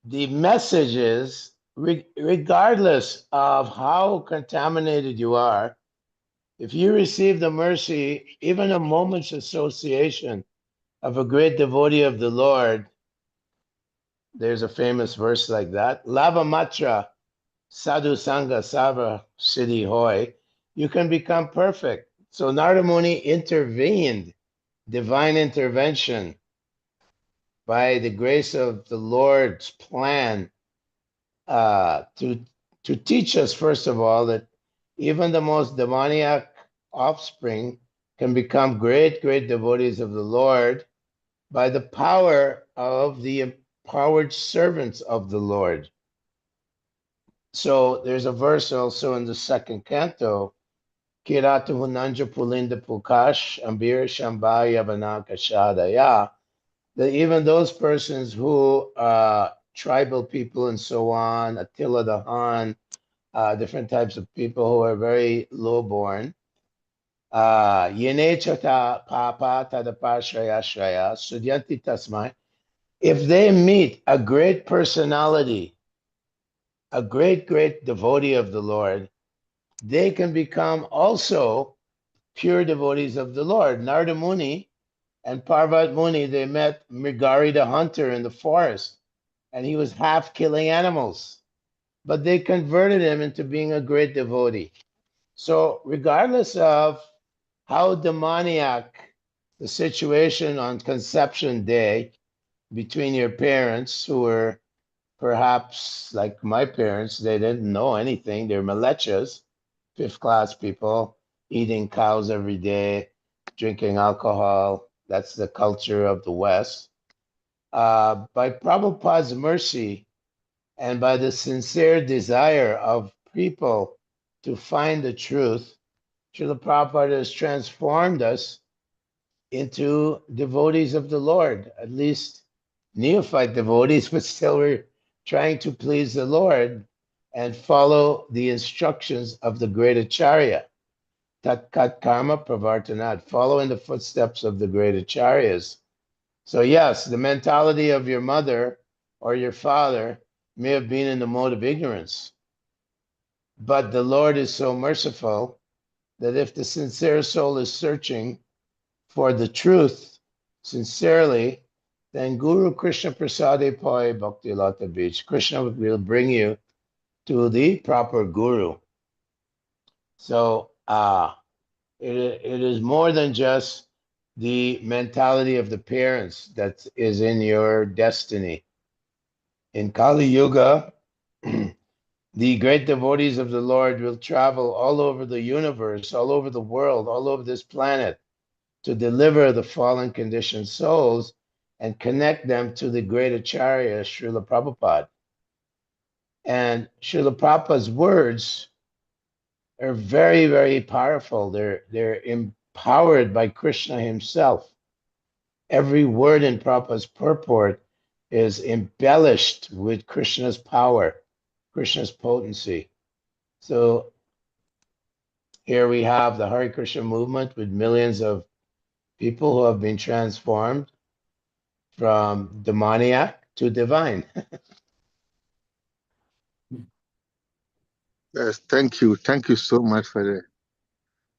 the message is, regardless of how contaminated you are, if you receive the mercy, even a moment's association of a great devotee of the Lord, there's a famous verse like that, Lava Matra, Sadhu Sangha Sava Siddhi Hoy, you can become perfect. So Narada Muni intervened, divine intervention, by the grace of the Lord's plan, to teach us, first of all, that even the most demoniac offspring can become great, great devotees of the Lord by the power of the empowered servants of the Lord. So there's a verse also in the second canto, Kiratu Hunanja Pulinda Pukash, Ambir Shambhaya Banaka Shadaya, that even those persons who tribal people and so on, Attila the Hun, different types of people who are very low-born, Yene Chata Papa Tadapashraya Shraya, Sudyanti Tasmai, if they meet a great personality, a great, great devotee of the Lord, they can become also pure devotees of the Lord. Narada Muni and Parvat Muni, they met Mrigari the hunter in the forest, and he was half killing animals. But they converted him into being a great devotee. So regardless of how demoniac the situation on conception day between your parents, who were perhaps like my parents, they didn't know anything. They're malechas, fifth class people, eating cows every day, drinking alcohol. That's the culture of the West. By Prabhupada's mercy and by the sincere desire of people to find the truth, Srila Prabhupada has transformed us into devotees of the Lord, at least neophyte devotees, but still we're trying to please the Lord and follow the instructions of the great Acharya. Tat kat karma pravartanat, follow in the footsteps of the great Acharyas. So yes, the mentality of your mother or your father may have been in the mode of ignorance, but the Lord is so merciful that if the sincere soul is searching for the truth sincerely, then Guru Krishna Prasade Pai Bhakti Lata Beach, Krishna will bring you to the proper Guru. So it is more than just the mentality of the parents that is in your destiny. In Kali Yuga, the great devotees of the Lord will travel all over the universe, all over the world, all over this planet to deliver the fallen conditioned souls and connect them to the great Acharya, Srila Prabhupada. And Srila Prabhupada's words are very, very powerful. They're empowered by Krishna himself. Every word in Prabhupada's purport is embellished with Krishna's power, Krishna's potency. So here we have the Hare Krishna movement with millions of people who have been transformed from demoniac to divine. Yes, thank you. Thank you so much for the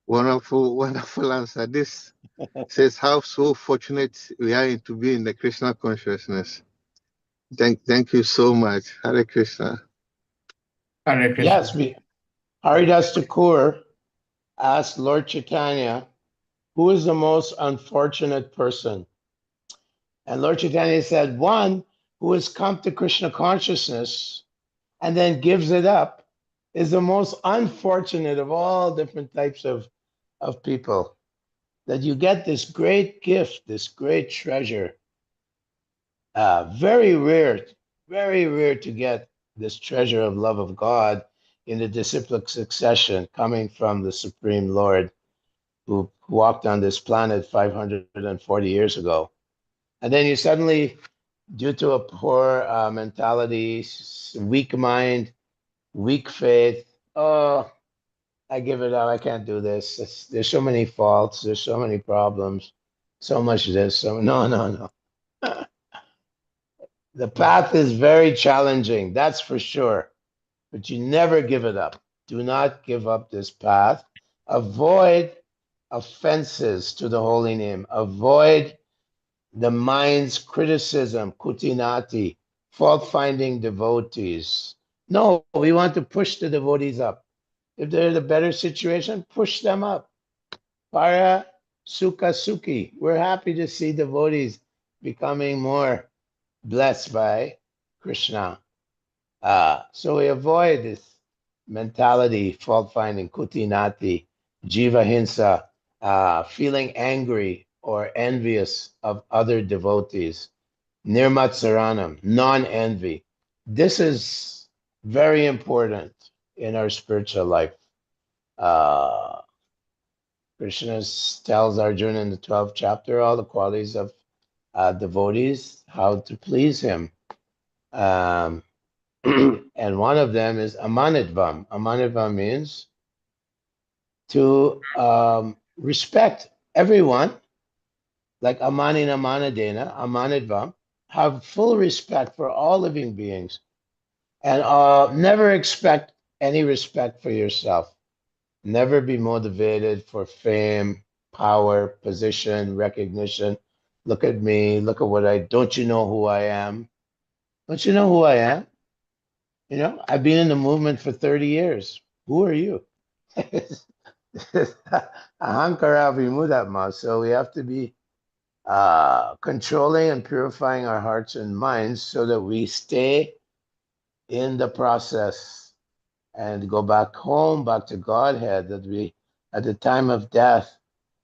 wonderful, wonderful answer. This says how so fortunate we are to be in the Krishna consciousness. Thank you so much. Hare Krishna. Hare Krishna. Yes, Haridas Thakur asked Lord Chaitanya, who is the most unfortunate person? And Lord Chaitanya said, one who has come to Krishna consciousness and then gives it up is the most unfortunate of all different types of people. That you get this great gift, this great treasure. Very rare to get this treasure of love of God in the disciplic succession coming from the Supreme Lord who walked on this planet 540 years ago. And then you suddenly, due to a poor mentality, weak mind, weak faith, oh, I give it up. I can't do this. There's so many faults. There's so many problems. So much this. So no. The path is very challenging. That's for sure. But you never give it up. Do not give up this path. Avoid offenses to the holy name. Avoid the mind's criticism, kutinati, fault-finding devotees. No, we want to push the devotees up. If they're in a better situation, push them up. Para sukha sukhi. We're happy to see devotees becoming more blessed by Krishna. So we avoid this mentality, fault-finding, kutinati, jiva hinsa, feeling angry or envious of other devotees. Nirmatsaranam, non-envy. This is very important in our spiritual life. Krishna tells Arjuna in the 12th chapter all the qualities of devotees, how to please him. And one of them is amanitvam. Amanitvam means to respect everyone, like amanina manadena, amanitvam, have full respect for all living beings and never expect any respect for yourself. Never be motivated for fame, power, position, recognition. Look at me. Look at what don't you know who I am? Don't you know who I am? You know, I've been in the movement for 30 years. Who are you? Ahankara vimudatma. So we have to be controlling and purifying our hearts and minds so that we stay in the process and go back home, back to Godhead, that we, at the time of death,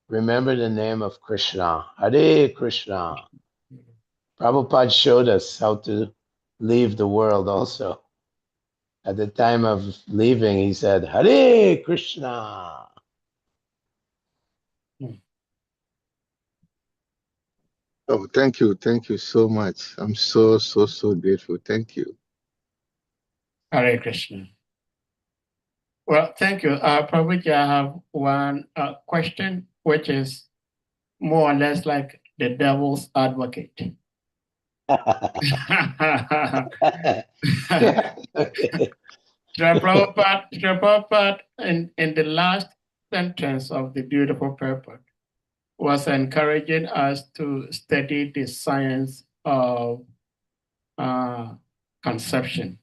remember the name of Krishna. Hare Krishna. Prabhupada showed us how to leave the world also. At the time of leaving, he said, Hare Krishna. Oh, thank you. Thank you so much. I'm so grateful. Thank you. Hare Krishna. Well, thank you. Prabhuji, I have one question, which is more or less like the devil's advocate. Srila Prabhupada in the last sentence of the beautiful purport was encouraging us to study the science of conception,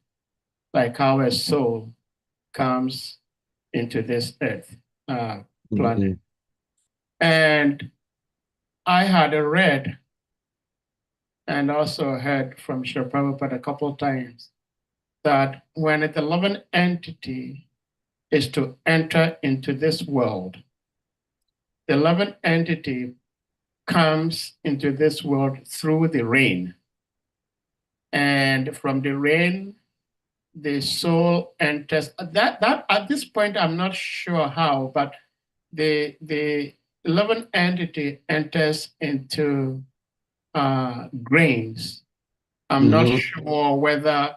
like how a soul comes into this earth planet. Mm-hmm. And I had read and also heard from Srila Prabhupada a couple of times that when the living entity is to enter into this world, the living entity comes into this world through the rain. And from the rain, the soul enters. That at this point, I'm not sure how, but the living entity enters into grains. I'm not sure whether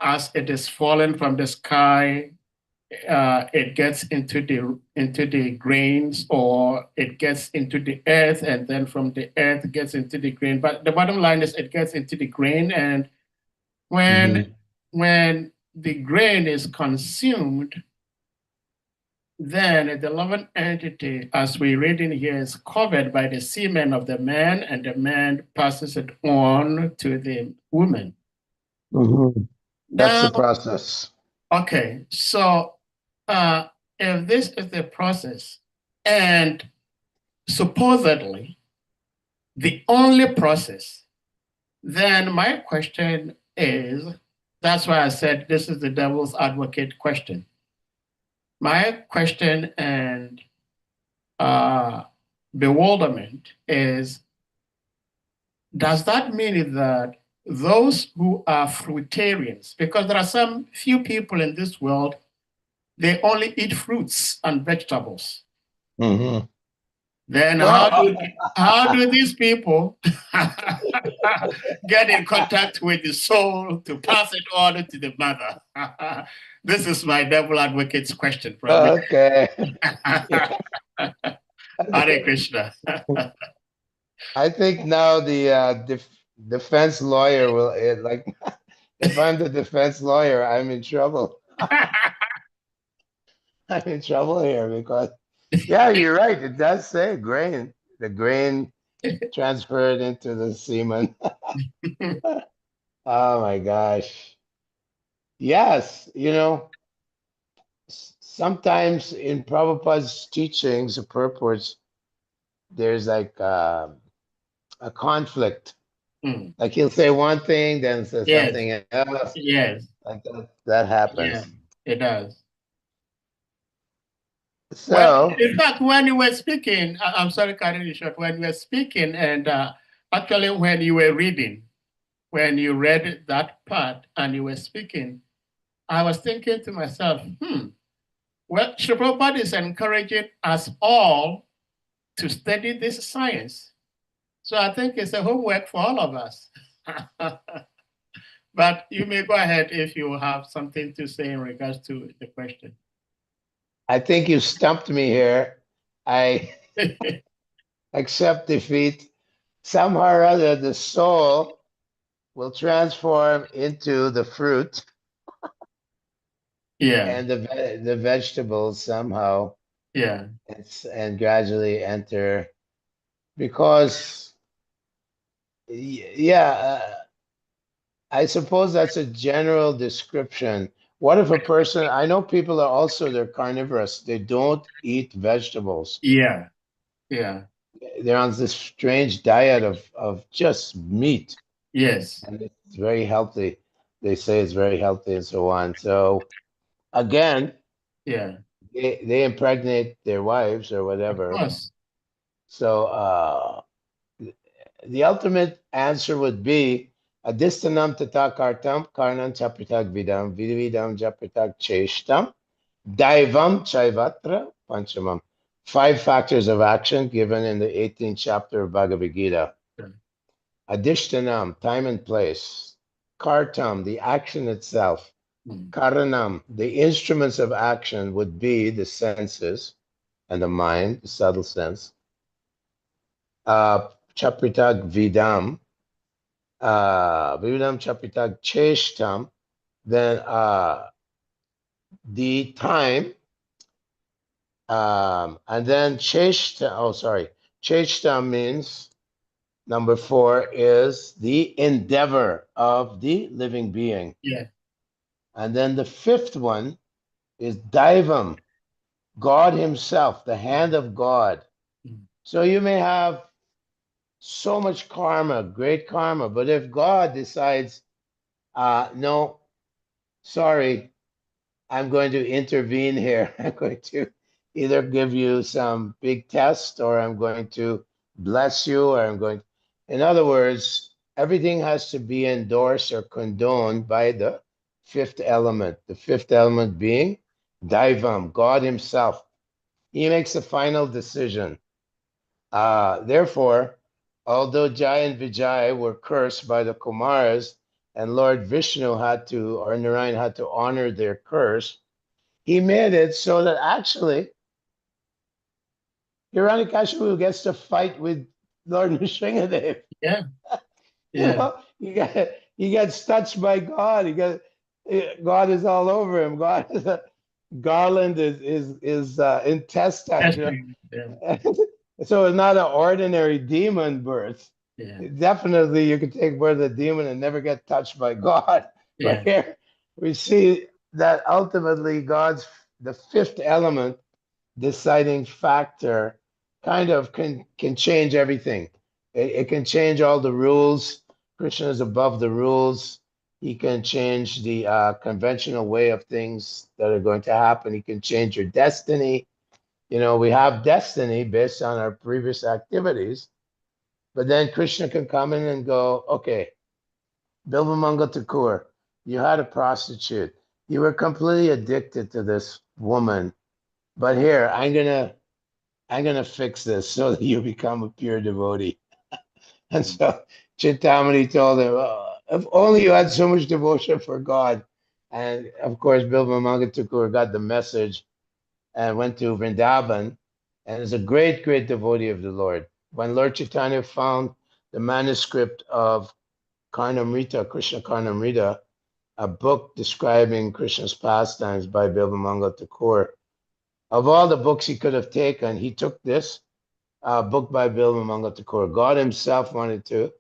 as it is falling from the sky, it gets into the grains, or it gets into the earth, and then from the earth it gets into the grain. But the bottom line is it gets into the grain, and when the grain is consumed, then the living entity, as we read in here, is covered by the semen of the man, and the man passes it on to the woman. That's the process. Okay, so if this is the process, and supposedly the only process, then my question is, that's why I said this is the devil's advocate question. My question and bewilderment is, does that mean that those who are fruitarians, because there are some few people in this world, they only eat fruits and vegetables. Then how do these people get in contact with the soul to pass it on to the mother? This is my devil advocate's question. Okay. Hare Krishna. I think now the defense lawyer will, like, if I'm the defense lawyer, I'm in trouble. I'm in trouble here because, yeah, you're right. It does say grain. The grain transferred into the semen. Oh my gosh. Yes, you know, sometimes in Prabhupada's teachings, the purports, there's like a conflict. Like he'll say one thing, then say something else. Yes. Like that happens. Yeah, it does. So, well, in fact, when you were speaking, I'm sorry, cutting you short, when you were speaking, and actually when you were reading, when you read that part and you were speaking, I was thinking to myself, well, Srila Prabhupada is encouraging us all to study this science. So I think it's a homework for all of us. But you may go ahead if you have something to say in regards to the question. I think you stumped me here. I accept defeat. Somehow or other, the soul will transform into the fruit. and the vegetables somehow, and gradually enter, because I suppose that's a general description. What if a person, I know people are also, they're carnivorous, they don't eat vegetables. Yeah. They're on this strange diet of just meat. Yes. And it's very healthy. They say it's very healthy and so on. So again, they impregnate their wives or whatever. Of course. So the ultimate answer would be adistanam tata kartam karnam chapritak vidam vidam japritak cheshtam daivam chaivatra panchamam. 5 factors of action given in the 18th chapter of Bhagavad-Gita. Adishtanam, time and place. Kartam, the action itself. Karanam, the instruments of action would be the senses and the mind, the subtle sense. Chapritag vidam, vidam chapritag cheshtam, then the time, and then cheshtam means, number 4 is the endeavor of the living being. And then the 5th one is daivam, God himself, the hand of God. So you may have so much karma, great karma, but if God decides, no, sorry, I'm going to intervene here. I'm going to either give you some big test, or I'm going to bless you, or I'm going, in other words, everything has to be endorsed or condoned by the 5th element. The 5th element being Daivam, God himself. He makes the final decision. Therefore, although Jai and Vijay were cursed by the Kumaras, and Lord Vishnu or Narayan had to honor their curse, he made it so that actually Hiranyakashipu gets to fight with Lord Nrsingadev. You know, he gets touched by God. God is all over him. God is garland is intestine. So it's not an ordinary demon birth. Definitely, you could take birth of a demon and never get touched by God. But here we see that ultimately the 5th element, deciding factor, kind of can change everything. It can change all the rules. Krishna is above the rules. He can change the conventional way of things that are going to happen. He can change your destiny. You know, we have destiny based on our previous activities, but then Krishna can come in and go, okay, Bilvamangal Thakur, you had a prostitute. You were completely addicted to this woman, but here, I'm gonna fix this so that you become a pure devotee. And so Chintamani told him, oh, if only you had so much devotion for God. And of course, Bilvamangal Thakur got the message and went to Vrindavan, and is a great, great devotee of the Lord. When Lord Chaitanya found the manuscript of Karnamrita, Krishna Karnamrita, a book describing Krishna's pastimes by Bilvamangal Thakur, of all the books he could have taken, he took this book by Bilvamangal Thakur. God himself wanted to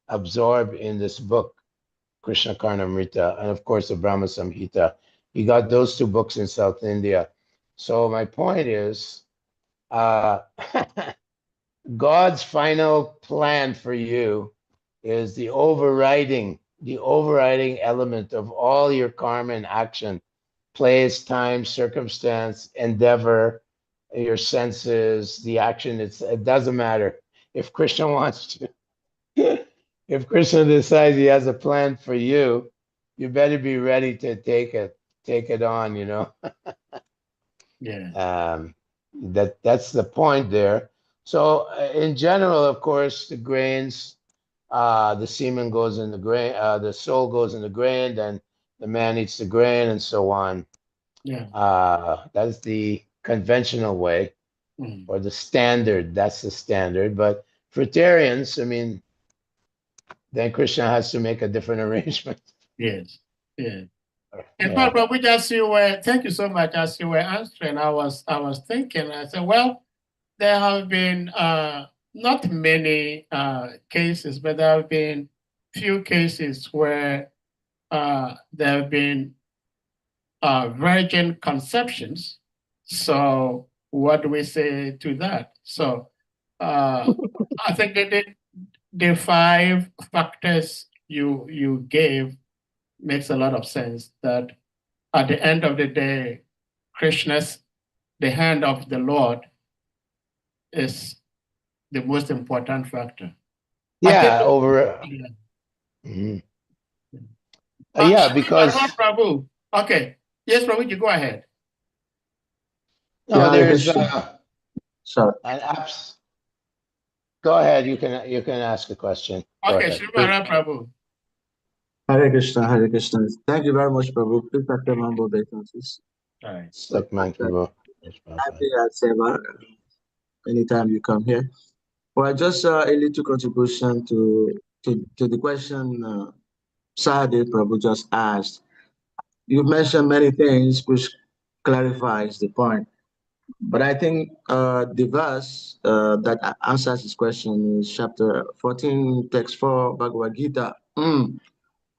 absorb in this book, Krishna Karnamrita, and of course the Brahma Samhita. He got those 2 books in South India. So my point is, God's final plan for you is the overriding element of all your karma and action, place, time, circumstance, endeavor, your senses, the action. It doesn't matter. If Krishna wants to, if Krishna decides he has a plan for you, you better be ready to take it on, you know. That's the point there. So in general, of course, the grains, the semen goes in the grain, the soul goes in the grain, then the man eats the grain, and so on. That's the conventional way, or the standard. That's the standard. But fruitarians, I mean, then Krishna has to make a different arrangement. In fact, Prabhu, as you were, thank you so much. As you were answering, I was thinking, I said, well, there have been not many cases, but there have been few cases where there have been virgin conceptions. So what do we say to that? So I think that the 5 factors you gave makes a lot of sense, that at the end of the day, Krishna's, the hand of the Lord is the most important factor. Yeah, yeah, because Prabhu. Okay. Yes, Prabhu, you go ahead. No, Yeah, there's sorry. an apps. Go ahead. You can ask a question. Okay, Srimad Prabhu. Hare Krishna, Hare Krishna. Thank you very much, Prabhu. Please accept my obeisances. Right. Happy at Seva anytime you come here. Well, just a little contribution to the question Sahadeo Prabhu just asked. You've mentioned many things which clarifies the point. But I think the verse that answers this question is chapter 14, text 4, Bhagavad-Gita.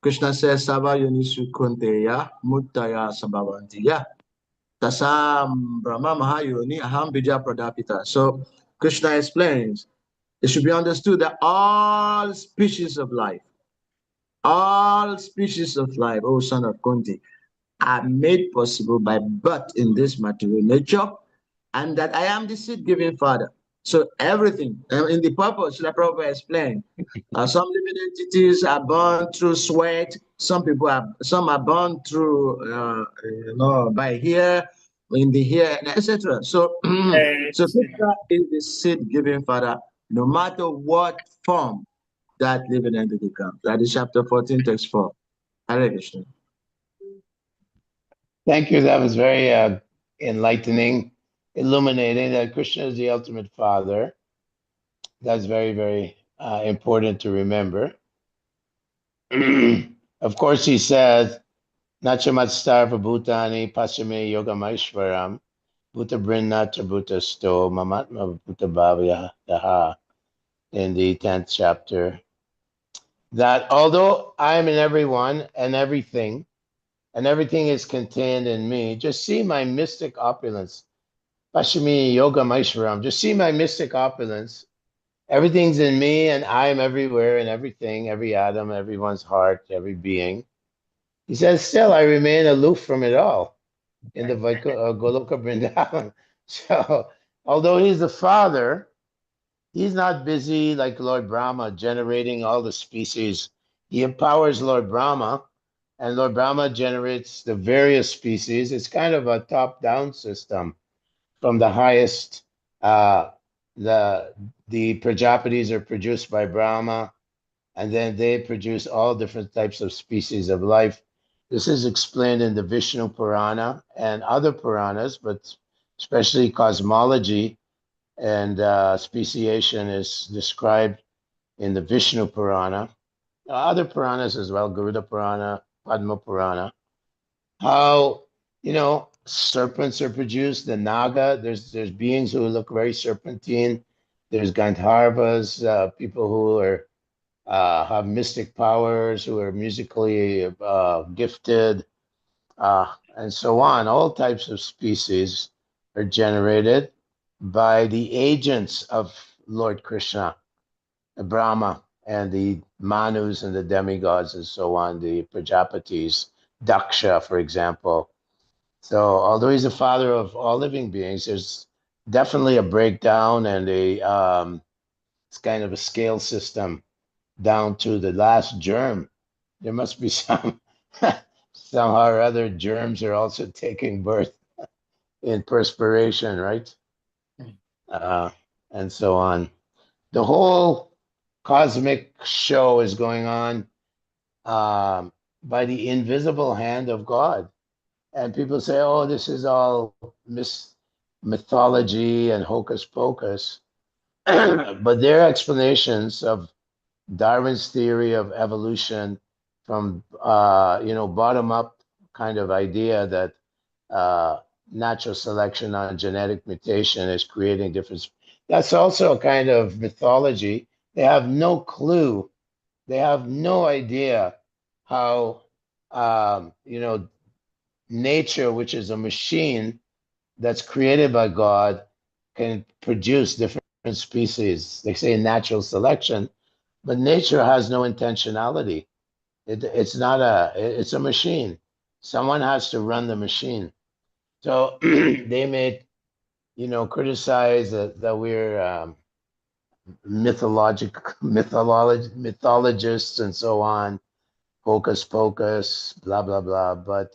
Krishna says, Sava Yonisu Kunteya Muttaya Sabhavantiya. Tasam Brahma Mahayoni Aham Bija Pradapita. So Krishna explains, it should be understood that all species of life, oh son of Kunti, are made possible by birth in this material nature, and that I am the seed-giving Father. So everything, in the purpose, Srila Prabhupada explained, some living entities are born through sweat, some are born through, by hair, in the hair, etc. So, so Krishna is the seed-giving Father, no matter what form that living entity comes. That is chapter 14, text 4. Hare Krishna. Thank you. That was very enlightening, illuminating that Krishna is the ultimate Father. That's very, very important to remember. Of course, he says, Nachamat Bhutani Pasame Yoga Maishwaram Bhuta Brinnata Bhuta Sto Mamatma Bhuta Bhavya Daha in the 10th chapter. That although I am in everyone and everything is contained in me, just see my mystic opulence. Pashami Yoga Maishwaram. Just see my mystic opulence. Everything's in me and I am everywhere and everything, every atom, everyone's heart, every being. He says, still, I remain aloof from it all in the Goloka Vrindavan. So, although he's the Father, he's not busy like Lord Brahma generating all the species. He empowers Lord Brahma, and Lord Brahma generates the various species. It's kind of a top-down system from the highest. The Prajapatis are produced by Brahma, and then they produce all different types of species of life. This is explained in the Vishnu Purana and other Puranas, but especially cosmology and speciation is described in the Vishnu Purana. Other Puranas as well, Garuda Purana, Padma Purana. How, serpents are produced, the Naga, there's beings who look very serpentine. There's Gandharvas, people who are have mystic powers, who are musically gifted, and so on. All types of species are generated by the agents of Lord Krishna, the Brahma, and the Manus and the demigods and so on, the Prajapatis, Daksha, for example. So although he's the father of all living beings, there's definitely a breakdown and it's kind of a scale system down to the last germ. There must be some somehow or other germs are also taking birth in perspiration, right? And so on. The whole cosmic show is going on by the invisible hand of God. And people say, oh, this is all mythology and hocus pocus. But their explanations of Darwin's theory of evolution from bottom up kind of idea that natural selection on genetic mutation is creating different. That's also a kind of mythology. They have no clue. They have no idea how, nature, which is a machine that's created by God, can produce different species. They say natural selection, but nature has no intentionality. It's a machine. Someone has to run the machine. So they may, criticize that we're mythologists and so on, hocus pocus, blah, blah, blah. But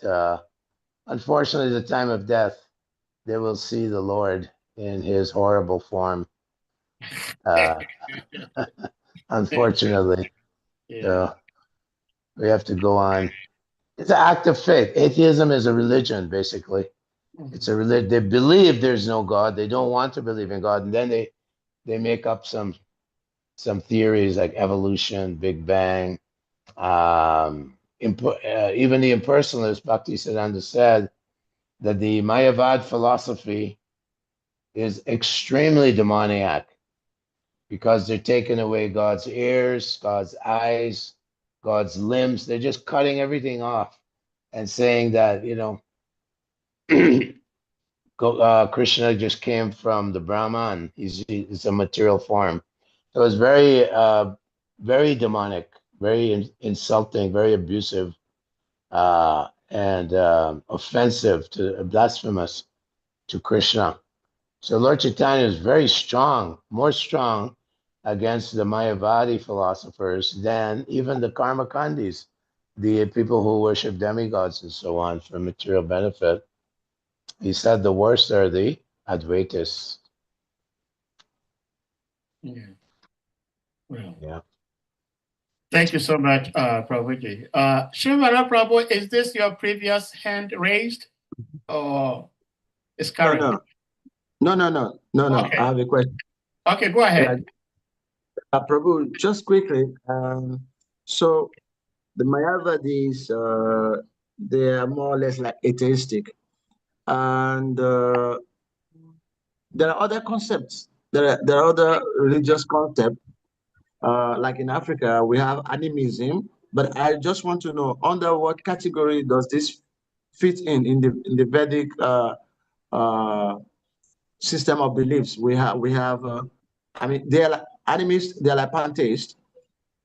unfortunately, the time of death, they will see the Lord in his horrible form. Unfortunately. Yeah. So we have to go on. It's an act of faith. Atheism is a religion, basically. It's a religion. They believe there's no God. They don't want to believe in God. And then they make up some theories like evolution, Big Bang. Even the impersonalist Bhakti Siddhanta said that the Mayavad philosophy is extremely demoniac because they're taking away God's ears, God's eyes, God's limbs. They're just cutting everything off and saying that, Krishna just came from the Brahman. He's a material form. So it's very, very demonic, very insulting, very abusive, and offensive, blasphemous to Krishna. So Lord Chaitanya is very strong, more strong against the Mayavadi philosophers than even the Karmakandis, the people who worship demigods and so on for material benefit. He said the worst are the Advaitis. Yeah. Well, yeah. Thank you so much, Prabhuji. Srila Prabhu, is this your previous hand raised or is current? No. Okay. I have a question. Okay, go ahead. Prabhu, just quickly. So the Mayavadis, they are more or less like atheistic. And there are other concepts. There are other religious concepts. Like in Africa, we have animism. But I just want to know, under what category does this fit in the Vedic system of beliefs? We have. I mean, they are like animists. They are like pantheists.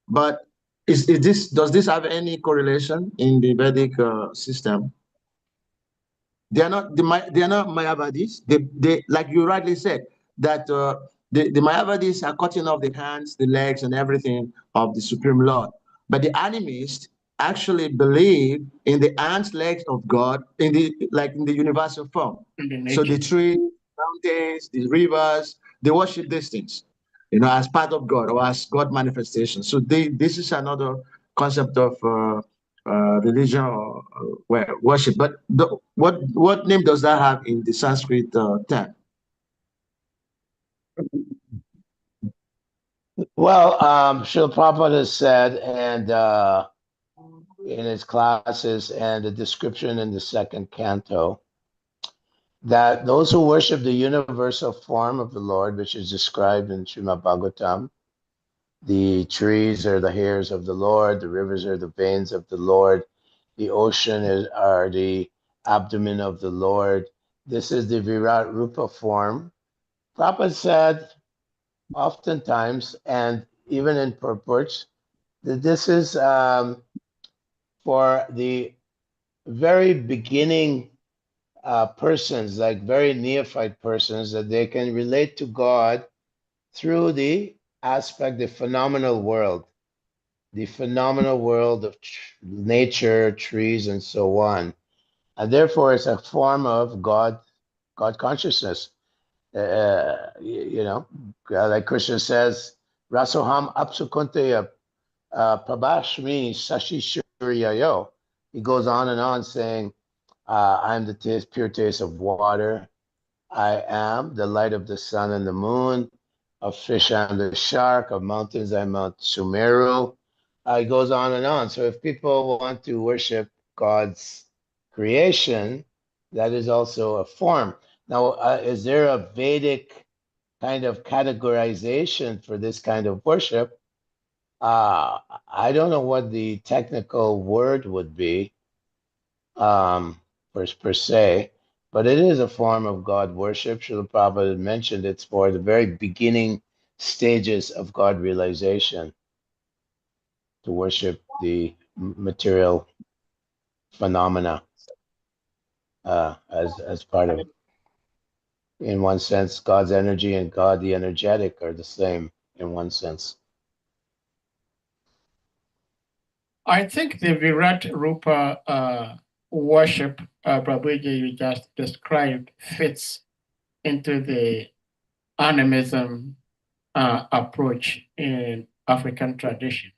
But does this have any correlation in the Vedic system? They are not Mayavadis. They like you rightly said that the Mayavadis are cutting off the hands, the legs, and everything of the Supreme Lord. But the animists actually believe in the hands, legs of God in the universal form. So the trees, mountains, the rivers, they worship these things, as part of God or as God manifestation. So this is another concept of religion or worship. But what name does that have in the Sanskrit term? Well, Srila Prabhupada said, and in his classes and the description in the second canto, that those who worship the universal form of the Lord, which is described in Srimad Bhagavatam, the trees are the hairs of the Lord, the rivers are the veins of the Lord, the ocean are the abdomen of the Lord. This is the Virat Rupa form. Prabhupada said oftentimes, and even in purports, that this is for the very beginning persons, like very neophyte persons, that they can relate to God through the phenomenal world of nature, trees, and so on. And therefore, it's a form of God consciousness. Like Krishna says, Rasoham apsukunteya prabhashmi sashi shuryayo. He goes on and on saying, I'm the pure taste of water. I am the light of the sun and the moon. Of fish I'm the shark. Of mountains I'm Mount Sumeru. It goes on and on. So if people want to worship God's creation, that is also a form. Now, is there a Vedic kind of categorization for this kind of worship? I don't know what the technical word would be per se, but it is a form of God worship. Srila Prabhupada mentioned it's for the very beginning stages of God realization, to worship the material phenomena as part of, in one sense, God's energy and God the energetic are the same in one sense. I think the Virat Rupa worship, Prabhuji, you just described, fits into the animism approach in African tradition.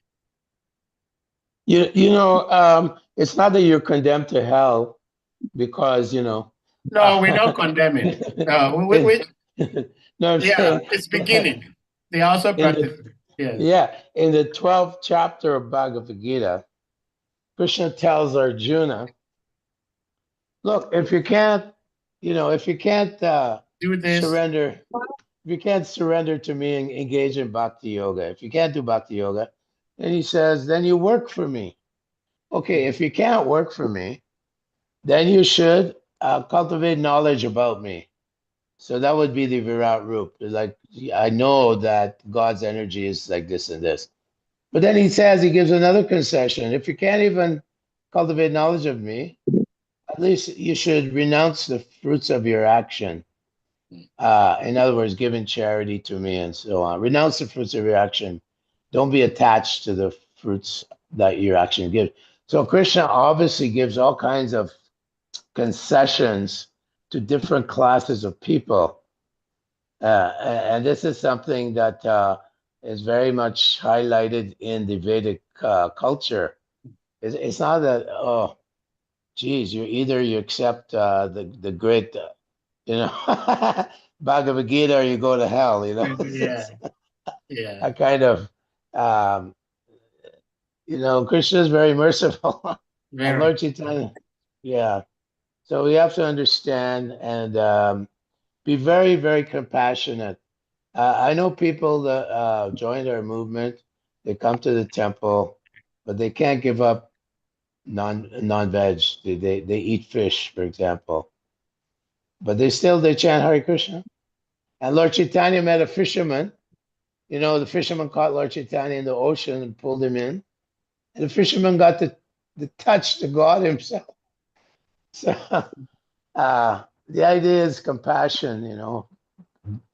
You know, it's not that you're condemned to hell because, you know. No, we don't condemn it. No, I'm saying. It's beginning. They also practice. Yes. Yeah, in the 12th chapter of Bhagavad Gita, Krishna tells Arjuna, look, if you can't, you know, if you can't do this, surrender, if you can't surrender to me and engage in bhakti yoga, if you can't do bhakti yoga, then he says, then you work for me. Okay, if you can't work for me, then you should cultivate knowledge about me. So that would be the Virat Rup. Like, I know that God's energy is like this and this. But then he says, he gives another concession. If you can't even cultivate knowledge of me, at least you should renounce the fruits of your action. In other words, giving charity to me and so on. Renounce the fruits of your action. Don't be attached to the fruits that your action gives. So Krishna obviously gives all kinds of concessions to different classes of people. And this is something that is very much highlighted in the Vedic culture. It's not that, oh, geez, you accept the great, you know, Bhagavad Gita or you go to hell, you know. Yeah. A kind of, you know, Krishna is very merciful. And Lord Chaitanya, yeah. So we have to understand and be very, very compassionate. I know people that join our movement, they come to the temple, but they can't give up non-veg. They eat fish, for example. But they chant Hare Krishna. And Lord Chaitanya met a fisherman. You know, the fisherman caught Lord Chaitanya in the ocean and pulled him in. And the fisherman got the touch to God himself. So the idea is compassion, you know,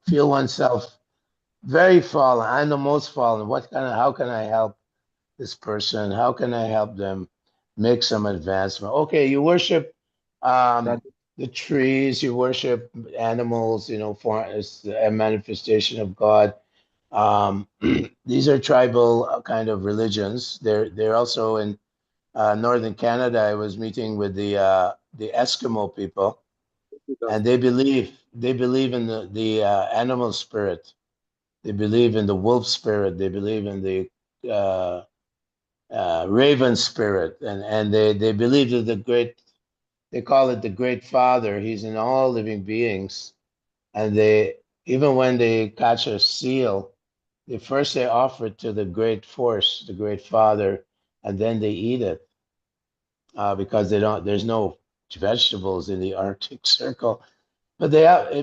feel oneself very fallen. I'm the most fallen. How can I help this person? How can I help them make some advancement? Okay, you worship the trees, you worship animals, you know, it's a manifestation of God. These are tribal kind of religions. They're also in northern Canada. I was meeting with the Eskimo people, and they believe in the animal spirit. They believe in the wolf spirit. They believe in the raven spirit, and they believe that they call it the great father. He's in all living beings, and even when they catch a seal, they offer it to the great force, the great father, and then they eat it because there's no vegetables in the Arctic Circle, but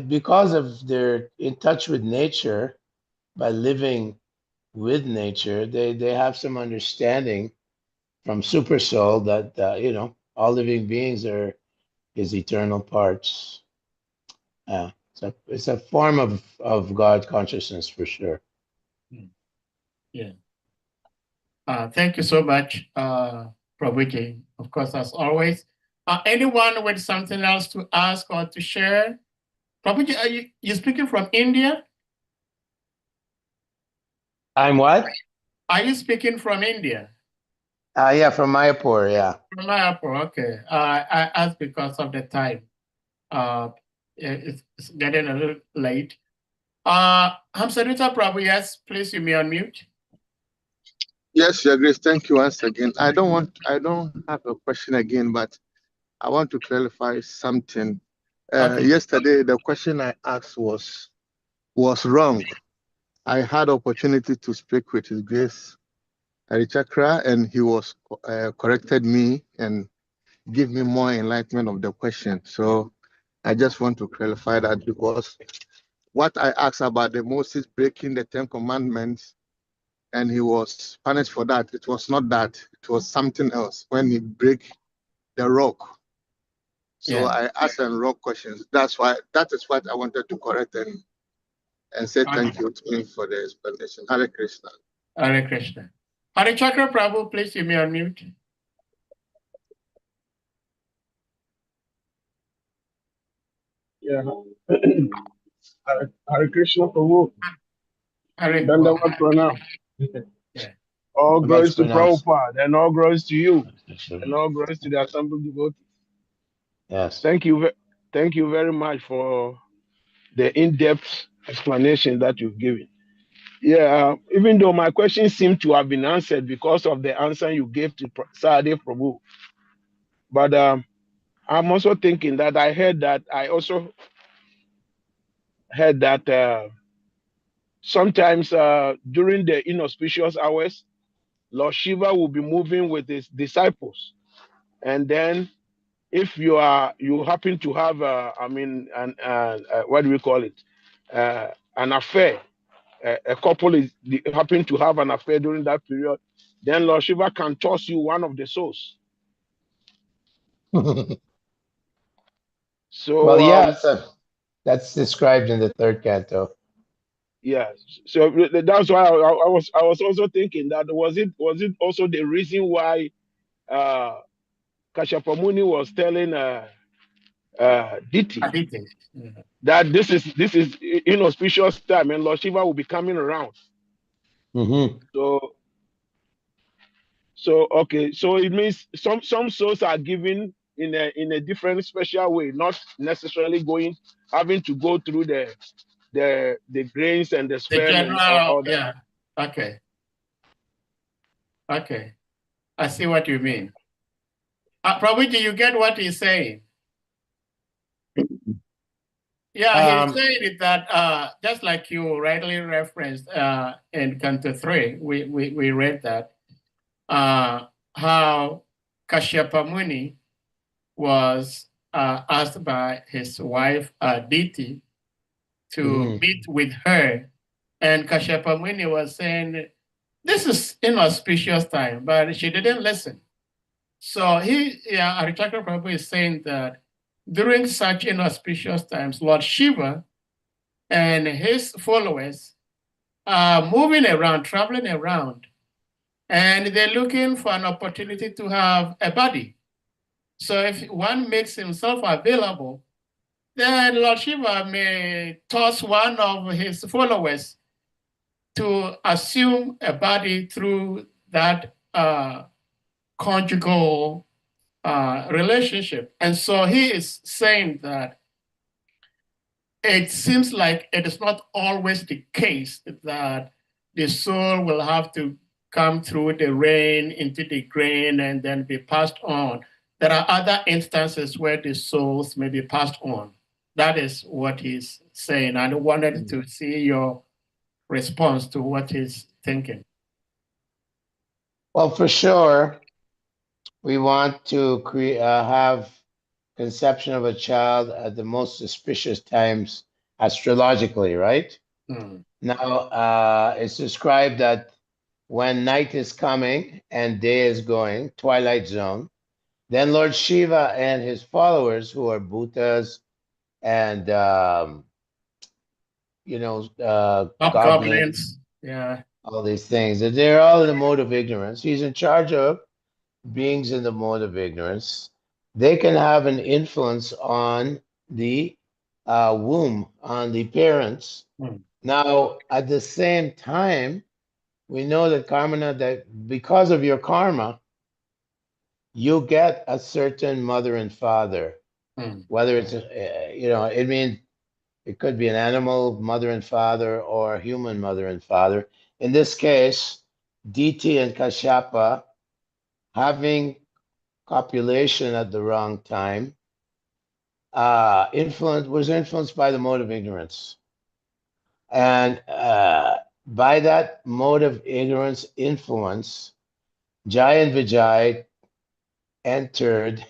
because of their in touch with nature, by living with nature, they have some understanding from super soul that you know, all living beings are his eternal parts. So it's a form of God consciousness for sure. Yeah. Thank you so much, Prabhuji. Of course, as always. Anyone with something else to ask or to share? Prabhuji, are you speaking from India? I'm what? Are you speaking from India? Yeah, from Mayapur, yeah. From Mayapur, okay. I asked because of the time. It's getting a little late. Hamsarita Prabhu, yes, please, you may unmute. Yes, Your Grace, thank you once again. I don't have a question again, but I want to clarify something. Okay. Yesterday, the question I asked was wrong. I had opportunity to speak with His Grace Hari Chakra, and he was corrected me and give me more enlightenment of the question. So I just want to clarify that, because what I asked about the Moses breaking the 10 Commandments and he was punished for that, it was not that. It was something else when he break the rock. So I asked them rock questions. That is what I wanted to correct and say thank you to him for the explanation. Hare Krishna. Hare Krishna. Hare Chakra Prabhu, please you may unmute. Yeah. Hare Krishna Prabhu. Hare Dandavat Pranam. Yeah. All glories to Prabhupada, and all glories to you, and all glories to the assembled devotees. Yes. Thank you very much for the in-depth explanation that you've given. Yeah, even though my question seemed to have been answered because of the answer you gave to Sade Prabhu, but I'm also thinking that I also heard that sometimes during the inauspicious hours, Lord Shiva will be moving with his disciples, and then if you happen to have what do we call it, an affair, a couple happen to have an affair during that period, then Lord Shiva can toss you one of the souls. So well, yes, that's described in the 3rd canto. Yeah, so that's why I was also thinking that was it also the reason why Kashyapa Muni was telling Diti that this is inauspicious time and Lord Shiva will be coming around. Mm-hmm. So okay, so it means some souls are given in a different special way, not necessarily having to go through the grains and the sperm and all that. Yeah. Okay. I see what you mean. Prabhuji, you get what he's saying? Yeah, he's saying that just like you rightly referenced in Canto 3, we read that how Kashyapa Muni was asked by his wife Diti to meet with her, and Kashyapa Muni was saying, this is inauspicious time, but she didn't listen. So Harichakra Prabhu is saying that during such inauspicious times, Lord Shiva and his followers are moving around, traveling around, and they're looking for an opportunity to have a body. So if one makes himself available, then Lord Shiva may toss one of his followers to assume a body through that conjugal relationship. And so he is saying that it seems like it is not always the case that the soul will have to come through the rain into the grain and then be passed on. There are other instances where the souls may be passed on. That is what he's saying. I wanted to see your response to what he's thinking. Well, for sure, we want to have conception of a child at the most auspicious times astrologically, right? Now, it's described that when night is coming and day is going, twilight zone, then Lord Shiva and his followers, who are Bhutas and goblins, all these things, they're all in the mode of ignorance. He's in charge of beings in the mode of ignorance. They can have an influence on the womb, on the parents. Now, at the same time, we know that karma, that because of your karma, you get a certain mother and father, whether it's, it means it could be an animal mother and father or a human mother and father. In this case, Diti and Kashyapa having copulation at the wrong time, was influenced by the mode of ignorance. And by that mode of ignorance influence, Jai and Vijay entered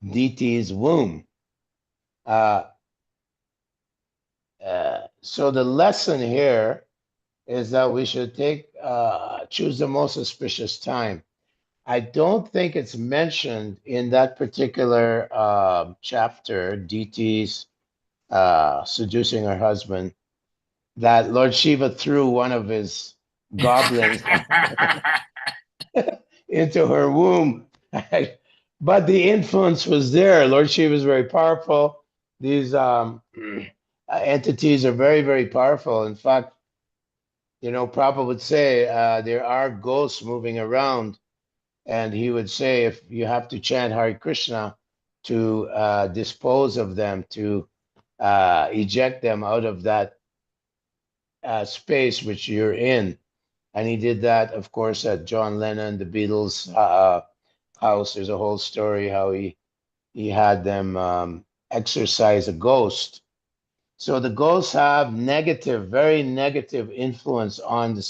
Diti's womb. So the lesson here is that we should choose the most auspicious time. I don't think it's mentioned in that particular chapter, Diti's seducing her husband, that Lord Shiva threw one of his goblins into her womb. But the influence was there. Lord Shiva is very powerful. These entities are very, very powerful. In fact, Prabhupada would say there are ghosts moving around. And he would say, if you have to chant Hare Krishna to dispose of them, to eject them out of that space which you're in. And he did that, of course, at John Lennon, the Beatles' house. There's a whole story how he had them exorcise a ghost. So the ghosts have very negative influence on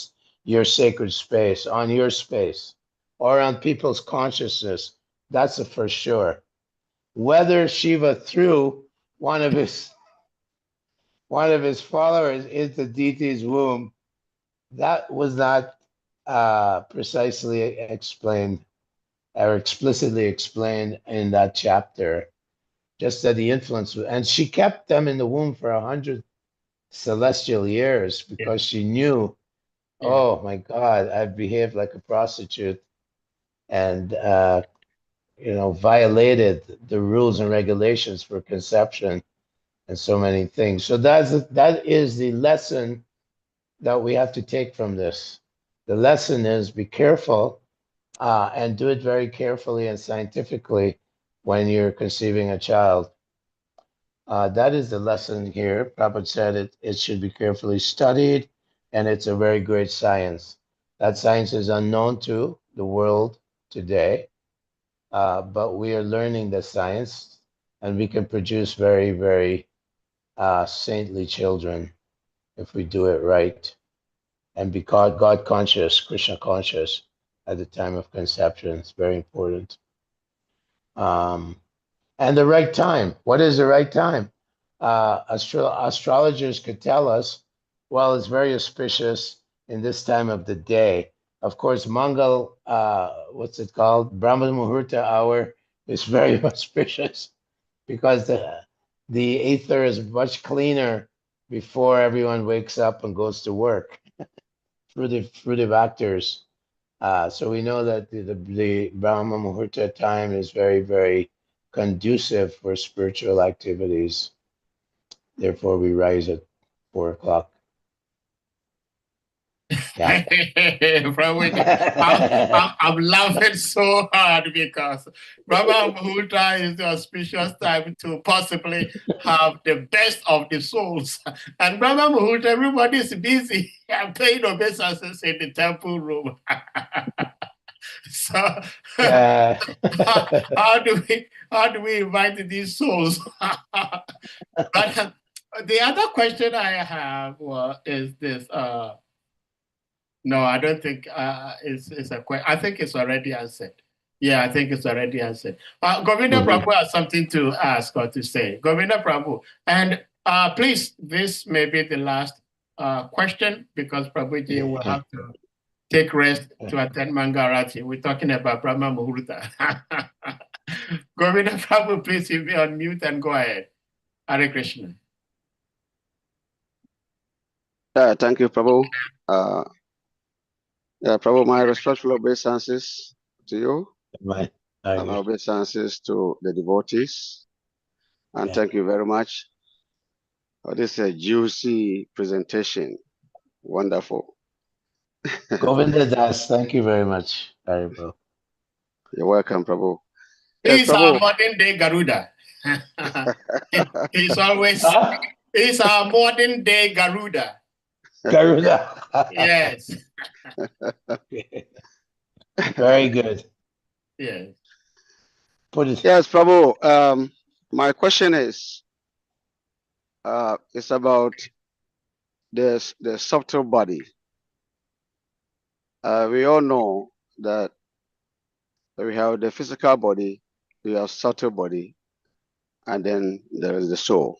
your sacred space, on your space, or on people's consciousness. That's for sure. Whether Shiva threw one of his followers into Diti's womb, that was not precisely explained or explicitly explained in that chapter. Just that the influence, and she kept them in the womb for 100 celestial years because she knew, oh my God, I've behaved like a prostitute and violated the rules and regulations for conception and so many things. So that is the lesson that we have to take from this. The lesson is be careful and do it very carefully and scientifically when you're conceiving a child. That is the lesson here. Prabhupada said it should be carefully studied, and it's a very great science. That science is unknown to the world today, but we are learning the science, and we can produce very, very saintly children if we do it right and be God conscious, Krishna conscious at the time of conception. It's very important. And the right time. What is the right time? Astrologers could tell us, well, it's very auspicious in this time of the day. Of course, Mangal, what's it called? Brahma Muhurta hour is very auspicious because the ether is much cleaner before everyone wakes up and goes to work. Fruitive actors. So we know that the Brahma Muhurta time is very, very conducive for spiritual activities. Therefore, we rise at 4 o'clock. Yeah. I'm laughing so hard because Brahma Muhurta is the auspicious time to possibly have the best of the souls. And Brahma Muhurta, everybody's busy and paying obeisances in the temple room. So how do we invite these souls? But the other question I have is this. No, I don't think it's a question. I think it's already answered. Yeah, I think it's already answered. Govinda Prabhu has something to ask or to say. Govinda Prabhu. And please, this may be the last question because Prabhuji will have to take rest to attend Mangarati. We're talking about Brahma Muhurta. Govinda Prabhu, please, you be on mute and go ahead. Hare Krishna. Thank you, Prabhu. Prabhu, my respectful obeisances to you. And obeisances to the devotees. And thank you very much for this juicy presentation. Wonderful. Govinda Das, thank you very much, Haribo. You're welcome, Prabhu. He's our modern day Garuda. He's our modern day Garuda. Garuda. Yes. Very good. Yes. put it. Yes, Prabhu. My question is, it's about the subtle body. We all know that we have the physical body, we have subtle body, and then there is the soul.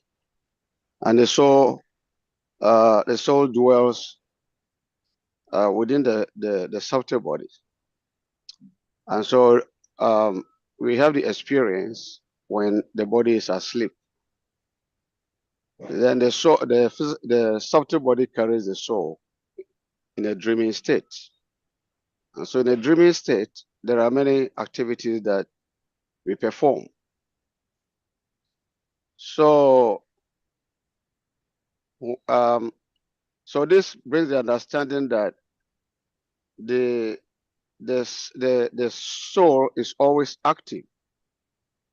And the soul dwells within the subtle body. And so we have the experience when the body is asleep. Then the soul, the subtle body carries the soul in a dreaming state. And so in a dreaming state, there are many activities that we perform. So, so this brings the understanding that the soul is always active,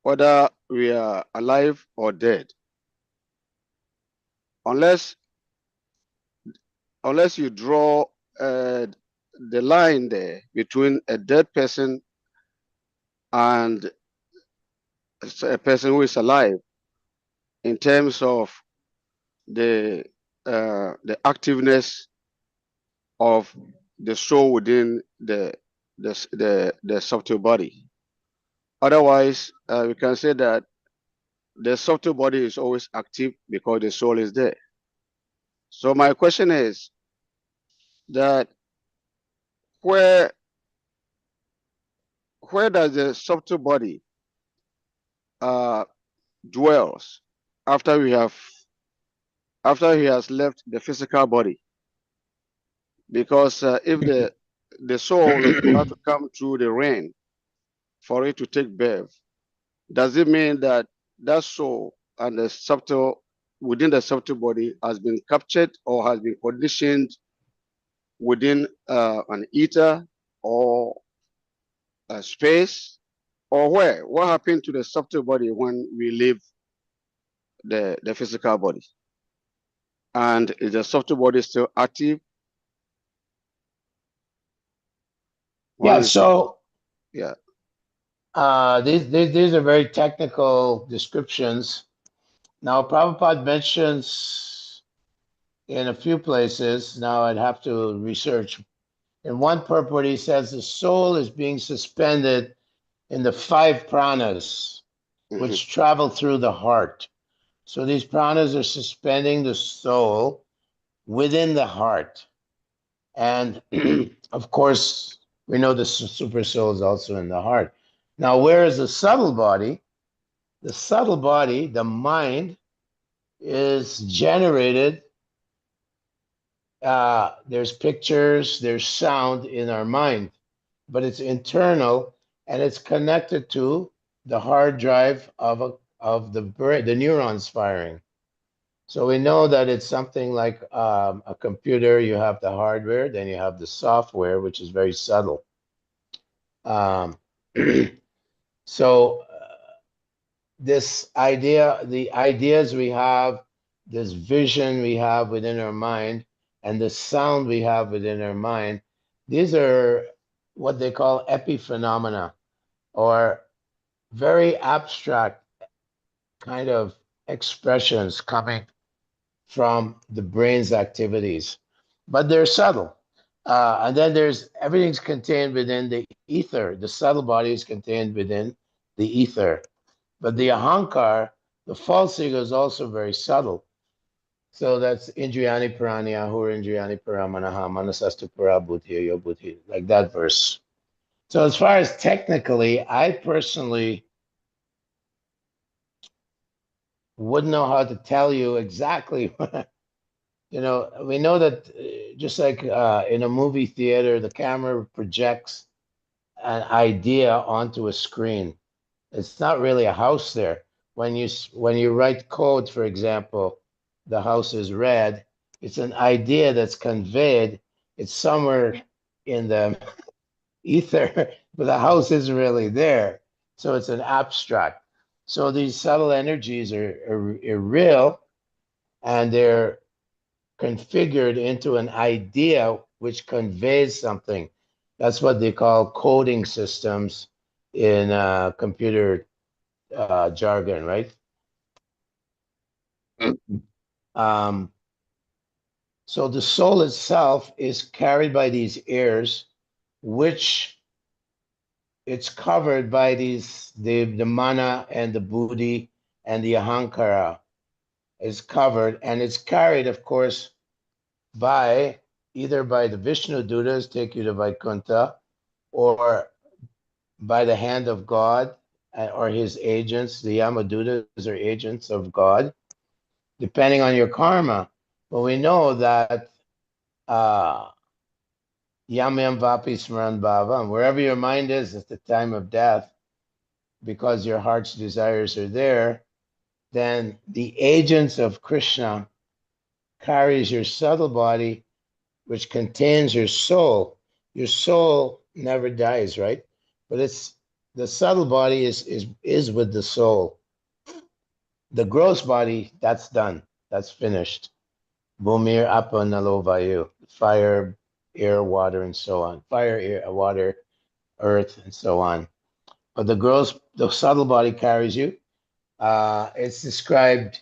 whether we are alive or dead. Unless you draw the line there between a dead person and a person who is alive in terms of the activeness of the soul within the subtle body. Otherwise, we can say that the subtle body is always active because the soul is there. So my question is that where does the subtle body dwells after he has left the physical body? Because if the soul has to come through the rain for it to take birth, does it mean that that soul and the subtle within the subtle body has been captured or has been conditioned within an ether or a space, or where? What happened to the subtle body when we leave the physical body? And is the subtle body still active? Yeah. So yeah. These are very technical descriptions. Now, Prabhupada mentions in a few places, now I'd have to research. In one purport, he says the soul is being suspended in the 5 pranas, which travel through the heart. So these pranas are suspending the soul within the heart. And of course, we know the super soul is also in the heart. Now, where is the subtle body? The subtle body, the mind, is generated. There's pictures, there's sound in our mind, but it's internal and it's connected to the hard drive of the brain, the neurons firing. So we know that it's something like a computer. You have the hardware, then you have the software, which is very subtle. So this idea, the ideas we have, this vision we have within our mind, and the sound we have within our mind, these are what they call epiphenomena, or very abstract kind of expressions coming from the brain's activities, but they're subtle. And then everything's contained within the ether. The subtle body is contained within the ether. But the ahankar, the false ego, is also very subtle. So that's Indriyani Paranya, Hur Indriyani Paramanaha, Manasastu Para Buddhi, Yo Buddhi, like that verse. So as far as technically, I personally wouldn't know how to tell you exactly. You know, we know that just like in a movie theater, the camera projects an idea onto a screen. It's not really a house there. When you write code, for example, the house is red. It's an idea that's conveyed. It's somewhere in the ether, but the house isn't really there. So it's an abstract. So these subtle energies are real, and they're configured into an idea which conveys something. That's what they call coding systems in computer jargon, right? So the soul itself is carried by these airs, which it's covered by these the mana and the buddhi and the ahankara is covered, and it's carried, of course, by either by the Vishnu Dutas take you to Vaikuntha, or by the hand of God or his agents. The Yamadutas are agents of God, depending on your karma. But we know that Yam Yam Vapi Smaran Bhava, and wherever your mind is at the time of death, because your heart's desires are there, then the agents of Krishna carries your subtle body, which contains your soul. Your soul never dies, right? But it's the subtle body is with the soul. The gross body, that's done. That's finished. Bhumir apa nalo vayu. Fire, air, water, and so on. Fire, air, water, earth, and so on. But the subtle body carries you. It's described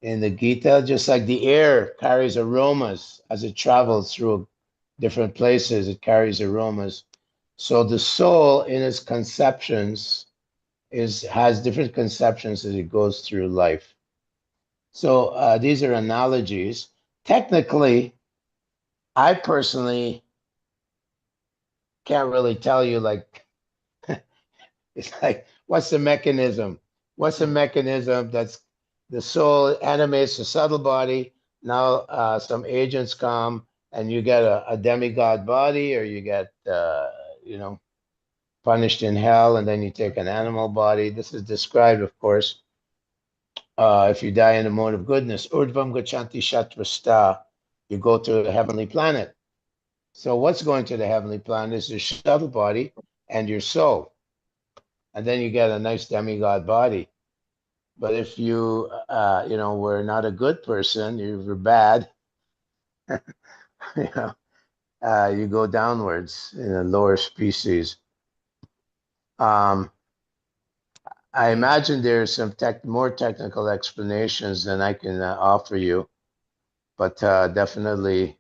in the Gita, just like the air carries aromas as it travels through different places, it carries aromas. So the soul in its conceptions has different conceptions as it goes through life. So these are analogies. Technically, I personally can't really tell you, like, it's like, what's the mechanism? What's the mechanism that's the soul animates the subtle body? Now some agents come and you get a demigod body, or you get, punished in hell, and then you take an animal body. This is described, of course, if you die in the mode of goodness. Urdvam gachanti shatvasta, you go to the heavenly planet. So what's going to the heavenly planet is your subtle body and your soul. And then you get a nice demigod body. But if you, were not a good person, you were bad, you go downwards in a lower species. I imagine there's some more technical explanations than I can offer you, but definitely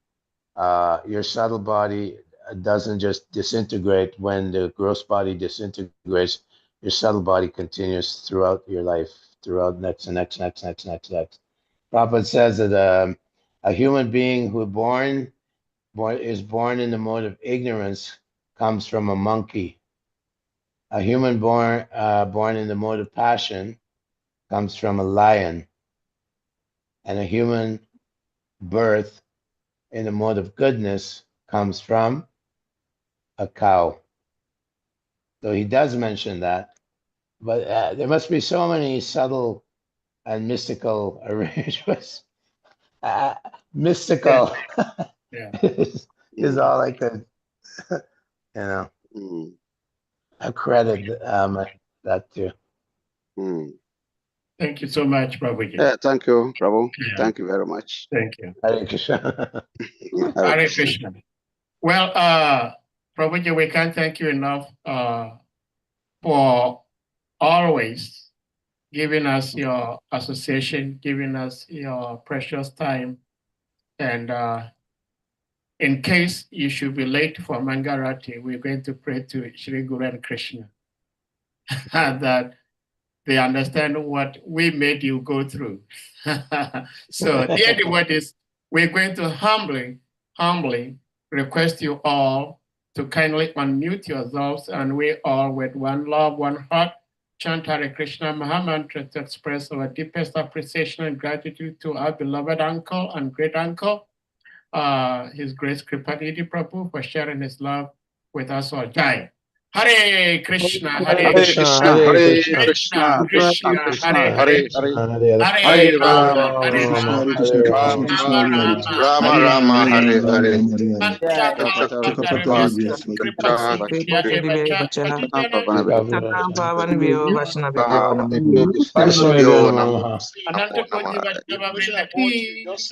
your subtle body doesn't just disintegrate when the gross body disintegrates. Your subtle body continues throughout your life, throughout next. Prabhupada says that a human being who is born in the mode of ignorance comes from a monkey. A human born in the mode of passion comes from a lion. And a human birth in the mode of goodness comes from a cow. So he does mention that. But there must be so many subtle and mystical arrangements. Mystical is all I could, accredit that too. Thank you so much, Prabhuji. Yeah, thank you, Prabhu. Yeah. Thank you very much. Thank you. Hare Krishna. Hare Krishna. Well, Prabhuji, we can't thank you enough for always giving us your association, giving us your precious time. And in case you should be late for Mangarati, we're going to pray to Shri Guru and Krishna that they understand what we made you go through. So dear devotees, we're going to humbly request you all to kindly unmute yourselves, and we all with one love, one heart, chant Hare Krishna Mahamantra to express our deepest appreciation and gratitude to our beloved uncle and great uncle, His Grace Kripanidhi Prabhu, for sharing his love with us all. Jai. Hare Krishna, Hare Krishna, Hare Krishna, Krishna, Krishna, Hare Hare Hare, Hare, Hare Rama, Hare Rama, Rama Rama, Hare Hare.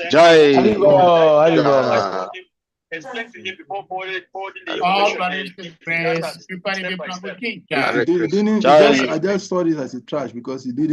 Jai. explain to him before forwarding the All information. praise praise. Kripanidhi Prabhu ki Hare jai. Krishna. I just saw this as a trash because he didn't.